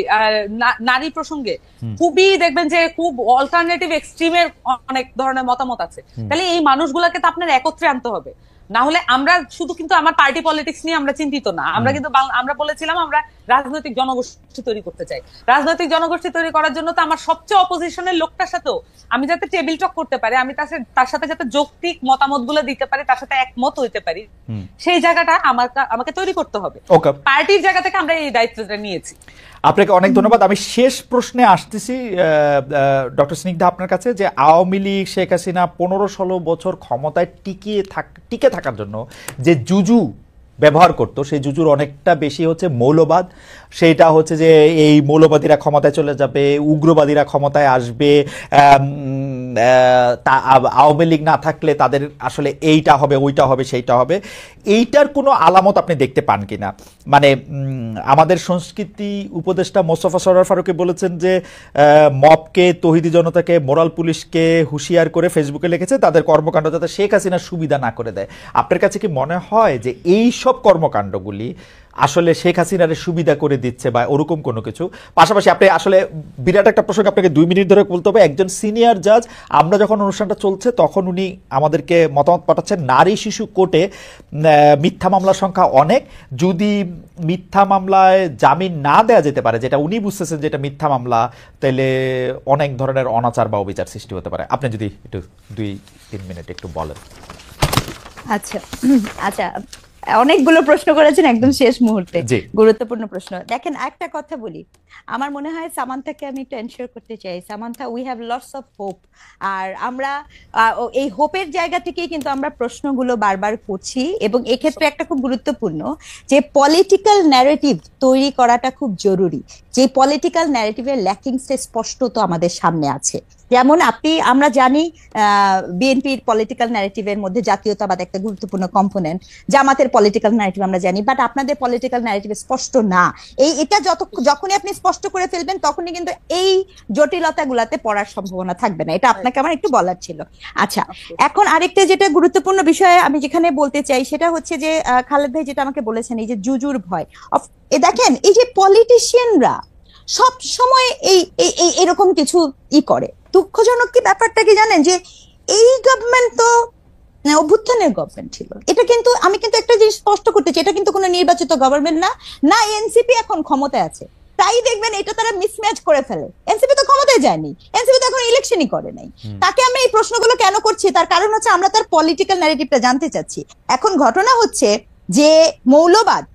নারী প্রসঙ্গে খুবই দেখবেন যে খুব অল্টারনেটিভ এক্সট্রিমের অনেক ধরনের মতামত আছে, তাহলে এই মানুষগুলোকে তো আপনার একত্রে আনতে হবে। না হলে আমরা শুধু কিন্তু আমার পার্টি পলিটিক্স নিয়ে আমরা চিন্তিত না, আমরা কিন্তু আমরা বলেছিলাম আমরা রাজনৈতিক জনগোষ্ঠী তৈরি করতে চাই। রাজনৈতিক জনগোষ্ঠী তৈরি করার জন্য তো আমার সবচেয়ে অপোজিশনের লোকটার সাথেও আমি যাতে টেবিল টক করতে পারি, আমি তার সাথে যাতে যৌক্তিক মতামত গুলো দিতে পারি, তার সাথে একমত হইতে পারি, সেই জায়গাটা আমাকে তৈরি করতে হবে। পার্টির জায়গা থেকে আমরা এই দায়িত্বটা নিয়েছি। আপনাকে অনেক ধন্যবাদ। আমি শেষ প্রশ্নে আসতেছি ডক্টর স্নিগ্ধা আপনার কাছে, যে আওয়ামী লীগ শেখ হাসিনা 15-16 বছর ক্ষমতায় টিকে থাকার জন্য যে জুজু ব্যবহার করতো, সেই জুজুর অনেকটা বেশি হচ্ছে মৌলবাদ। সেইটা হচ্ছে যে এই মৌলবাদীরা ক্ষমতায় চলে যাবে, উগ্রবাদীরা ক্ষমতায় আসবে, আওয়ামী লীগ না থাকলে তাদের আসলে এইটা হবে, ওইটা হবে, সেইটা হবে। এইটার কোনো আলামত আপনি দেখতে পান কিনা? মানে আমাদের সংস্কৃতি উপদেষ্টা মোস্তফা সরোয়ার ফারুকী বলেছেন যে মবকে, তৌহিদি জনতাকে, মোরাল পুলিশকে হুঁশিয়ার করে ফেসবুকে লিখেছে তাদের কর্মকাণ্ড যাতে শেখ হাসিনা সুবিধা না করে দেয়। আপনার কাছে কি মনে হয় যে এই সব কর্মকাণ্ডগুলি আসলে শেখ হাসিনার সুবিধা করে দিচ্ছে বা ওরকম কোনো কিছু? পাশাপাশি আপনি আসলে বিরাট একটা প্রসঙ্গ আপনাকে 2 মিনিট ধরে বলতে হবে। একজন সিনিয়র জাজ, আমরা যখন অনুষ্ঠানটা চলছে তখন উনি আমাদেরকে মতামত পাঠাচ্ছেন নারী শিশু কোর্টে মিথ্যা মামলার সংখ্যা অনেক, যদি মিথ্যা মামলায় জামিন না দেওয়া যেতে পারে, যেটা উনি বুঝতেছেন যেটা মিথ্যা মামলা, তাহলে অনেক ধরনের অনাচার বা অবিচার সৃষ্টি হতে পারে। আপনি যদি একটু 2-3 মিনিট একটু বলেন। আচ্ছা, অনেকগুলো প্রশ্ন করেছেন একদম শেষ মুহূর্তে, গুরুত্বপূর্ণ প্রশ্ন। দেখেন, একটা কথা বলি, আমার মনে হয় সামান্থাকে আমি একটু এনশিওর করতে চাই, Samantha, we have lots of hope. আর আমরা এই হোপের জায়গা থেকেই কিন্তু আমরা প্রশ্নগুলো বারবার করছি, এবং এক্ষেত্রে একটা খুব গুরুত্বপূর্ণ যে পলিটিক্যাল ন্যারেটিভ তৈরি করাটা খুব জরুরি। যে পলিটিক্যাল ন্যারেটিভের ল্যাকিংসটা স্পষ্টত আমাদের সামনে আছে। যেমন আমরা জানি বিএনপির পলিটিক্যাল ন্যারেটিভের মধ্যে জাতীয়তাবাদ একটা গুরুত্বপূর্ণ কম্পোনেন্ট, জামাতের পলিটিক্যাল ন্যারেটিভ আমরা জানি, বাট আপনাদের পলিটিক্যাল ন্যারেটিভ স্পষ্ট না। এটা যখনই আপনি স্পষ্ট করে ফেলবেন তখনই কিন্তু এই জটিলতাগুলাতে পড়ার সম্ভাবনা থাকবে না। এটা আপনাকে আমার একটু বলার ছিল। আচ্ছা, এখন আরেকটা যেটা গুরুত্বপূর্ণ বিষয় আমি যেখানে বলতে চাই সেটা হচ্ছে যে খালেদ ভাই যেটা আমাকে বলেছেন, এই যে জুজুর ভয়। দেখেন, এই যে পলিটিশিয়ানরা সব সময় এরকম কিছু করে, দুঃখজনক কি ব্যাপারটা কি জানেন, যে এই গভর্নমেন্ট তো অভ্যুত্থানের গভর্নমেন্ট ছিল। এটা কিন্তু আমি একটা জিনিস স্পষ্ট করতে চাই, এটা কিন্তু কোনো নির্বাচিত গভর্নমেন্ট না এনসিপি এখন ক্ষমতায় আছে, তাই দেখবেন এটা তারা মিসম্যাচ করে ফেলে। এনসিপি তো ক্ষমতায় যায়নি, এনসিপি তো এখন ইলেকশনই করে নাই। তাকে আমরা এই প্রশ্নগুলো কেন করছি, তার কারণ হচ্ছে আমরা তার পলিটিক্যাল ন্যারেটিভটা জানতে চাচ্ছি। এখন ঘটনা হচ্ছে যে মৌলবাদ,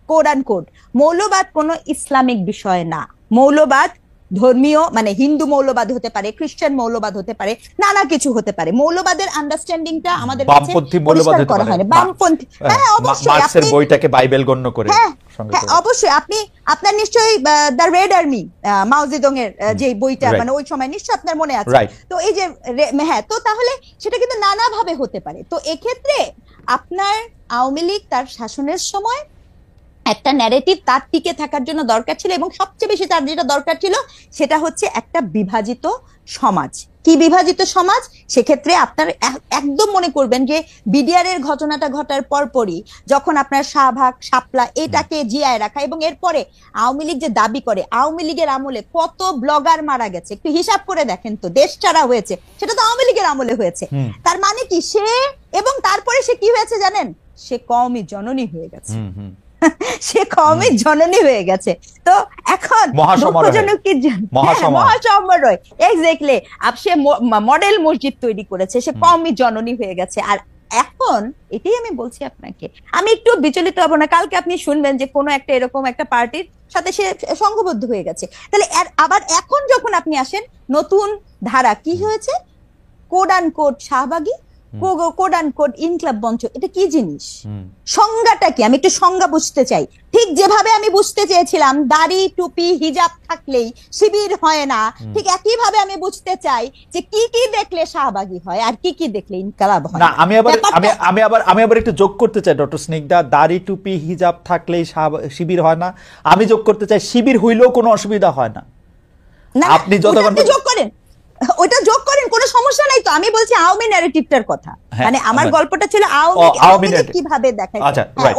কোড অ্যান্ড কোড, মৌলবাদ কোনো ইসলামিক বিষয় না। মৌলবাদ ধর্মীয়, মানে হিন্দু মৌলবাদ হতে পারে, খ্রিস্টান মৌলবাদ হতে পারে, নানা কিছু হতে পারে। মৌলবাদের আন্ডারস্ট্যান্ডিংটা আমাদের কাছে বামপন্থী মৌলবাদ হতে করা পারে, হয়। বামপন্থী, হ্যাঁ অবশ্যই, মার্কসের বইটাকে বাইবেল গণ্য করে। হ্যাঁ অবশ্যই, আপনি আপনার নিশ্চয়ই দ্য রেড আর্মি, মাও জেদং এর যে বইটা, মানে ওই সময় নিশ্চয়ই আপনার মনে আছে। তো এই যে হ্যাঁ, তো তাহলে সেটা কিন্তু নানাভাবে হতে পারে। তো এক্ষেত্রে আপনার আওয়ামী লীগ তার শাসনের সময় একটা ন্যারেটিভ তার টিকে থাকার জন্য দরকার ছিল, এবং সবচেয়ে বেশি তার যেটা দরকার ছিল সেটা হচ্ছে একটা বিভাজিত সমাজ। কি বিভাজিত সমাজ? সেক্ষেত্রে আপনার একদম মনে করবেন যে বিডিআর এর ঘটনাটা ঘটার পরপরই যখন আপনার শাহবাগ, শাপলা এটাকে জিয়ায় রাখা, এবং এরপরে আওয়ামী লীগ যে দাবি করে আওয়ামী লীগের আমলে কত ব্লগার মারা গেছে, একটু হিসাব করে দেখেন তো, দেশ ছাড়া হয়েছে, সেটা তো আওয়ামী লীগের আমলে হয়েছে। তার মানে কি সে, এবং তারপরে সে কি হয়েছে জানেন? সে কওমি জননী হয়ে গেছে। সে কওমি জননী হয়ে গেছে। তো এখন দুঃখজনক কি, মহাসমারোহ, এক্স্যাক্টলি, সে মডেল মসজিদ তৈরি করেছে, সে কওমি জননী হয়ে গেছে। আর এখন এটাই আমি বলছি আপনাকে, আমি একটু বিচলিত হব না, কালকে আপনি শুনবেন যে কোনো একটা এরকম একটা পার্টির সাথে সে সংঘবদ্ধ হয়ে গেছে। তাহলে আবার এখন যখন আপনি আসেন, নতুন ধারা কি হয়েছে? কোড অ্যান্ড কোড শাহবাগী, কোড অ্যান্ড কোড ইনক্লাব মঞ্চ, এটা কি জিনিস? সংজ্ঞাটা কি? আমি একটু সংজ্ঞা বুঝতে চাই। ঠিক যেভাবে আমি বুঝতে চেয়েছিলাম দাড়ি, টুপি, হিজাব থাকলেই শিবির হয় না, ঠিক একই ভাবে আমি বুঝতে চাই যে কি কি দেখলে শাহবাগী হয় আর কি কি দেখলে ইনকলাব হয় না। আমি আবার একটু যোগ করতে চাই ডক্টর স্নিগ্ধা, দাড়ি, টুপি, হিজাব থাকলেই শিবির হয় না। আমি যোগ করতে চাই শিবির হইলেও কোনো অসুবিধা হয় না। আপনি যতক্ষণ যোগ করেন, ওইটা যোগ করেন, কোনো সমস্যা নাই। তো আমি বলছি আওয়ামী ন্যারেটিভটার কথা, মানে আমার গল্পটা ছিল আওয়ামী কিভাবে দেখায়,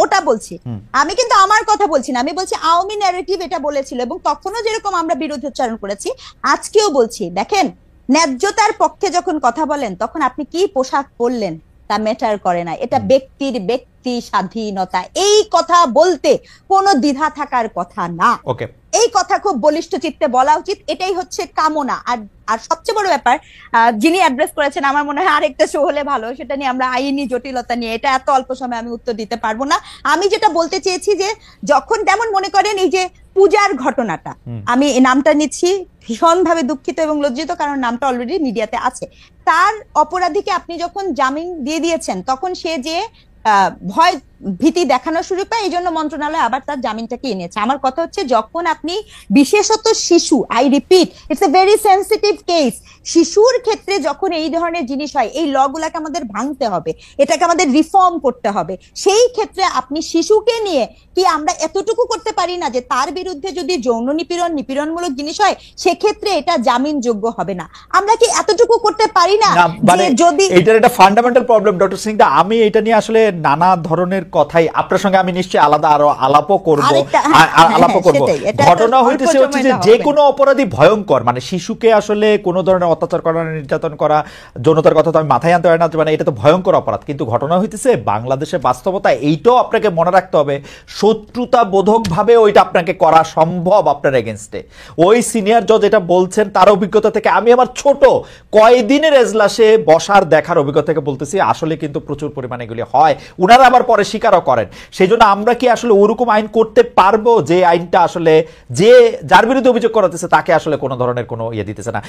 ওটা বলছি আমি, কিন্তু আমার কথা বলছি না। আমি বলছি আওয়ামী ন্যারেটিভ এটা বলেছিল, এবং তখনও যেরকম আমরা বিরোধোচ্চারণ করেছি, আজকেও বলছি। দেখেন, ন্যায্যতার পক্ষে যখন কথা বলেন তখন আপনি কি পোশাক পরলেন তা ম্যাটার করে না, এটা ব্যক্তির ব্যক্তি স্বাধীনতা। এই কথা বলতে কোনো দ্বিধা থাকার কথা না। এই কথা খুব বলিষ্ঠ চিত্তে বলা উচিত, এটাই হচ্ছে কামনা। আর সবচেয়ে বড় ব্যাপার যিনি অ্যাড্রেস করেছেন, আমার মনে হয় আরেকটা শো হলে ভালো, সেটা নিয়ে আমরা আইনি জটিলতা নিয়ে, এটা এত অল্প সময় আমি উত্তর দিতে পারবো না। আমি যেটা বলতে চেয়েছি যে যখন, যেমন মনে করেন এই যে পূজার ঘটনাটা, আমি এই নামটা নিচ্ছি, ভীষণভাবে দুঃখিত এবং লজ্জিত, কারণ নামটা অলরেডি মিডিয়াতে আছে। তার অপরাধীকে আপনি যখন জামিন দিয়ে দিয়েছেন, তখন সে যে ভয় ভীতি দেখানো শুরু পায়, এই জন্য মন্ত্রণালয় আবার তার জামিনটাকে এনেছে। আমার কথা হচ্ছে, যখন আপনি বিশেষত শিশু, I repeat, it's a very sensitive case, শিশুর ক্ষেত্রে যখন এই ধরনের জিনিস হয়, এই লগুলাকে আমাদের ভাঙতে হবে, এটাকে আমাদের রিফর্ম করতে হবে। সেই ক্ষেত্রে আপনি শিশুকে নিয়ে কি আমরা এতটুকু করতে পারি না যে তার বিরুদ্ধে যদি যৌন নিপীড়ন, নিপীড়নমূলক জিনিস হয়, সেক্ষেত্রে এটা জামিনযোগ্য হবে না? আমরা কি এতটুকু করতে পারি না? যদি এটার একটা ফান্ডামেন্টাল প্রবলেম ডক্টর সিংদা, আমি এটা নিয়ে আসলে নানা ধরনের কথাই আপনার সঙ্গে আমি নিশ্চয়ই আলাদা আরো আলাপও করব। ঘটনা হইতেছে হচ্ছে যে কোনো অপরাধী ভয়ঙ্কর, মানে শিশুকে আসলে কোনো ধরনের অত্যাচার করা, নির্যাতন করা, যৌনতার কথা তো আমি মাথায় আনতে পারি না, মানে এটা তো ভয়ঙ্কর অপরাধ। কিন্তু ঘটনা হইতেছে বাংলাদেশের বাস্তবতা, এইটাও আপনাকে মনে রাখতে হবে, শত্রুতা বোধক ভাবে ওইটা আপনাকে করা সম্ভব আপনার এগেনস্টে। ওই সিনিয়র জজ এটা বলছেন তার অভিজ্ঞতা থেকে, আমি আমার ছোট কয়দিনের এজলাসে বসার দেখার অভিজ্ঞতা থেকে বলতেছি, আসলে কিন্তু প্রচুর পরিমাণে এগুলি হয়, উনারা আবার পরে স্বীকারও করেন। সেই জন্য আমরা কি আসলে ওরকম আইন করতে পারবো যে আইনটা আসলে যার বিরুদ্ধে অভিযোগ করা হচ্ছে তাকে আসলে কোনো ধরনের কোনো ইয়ে দিতেছে না।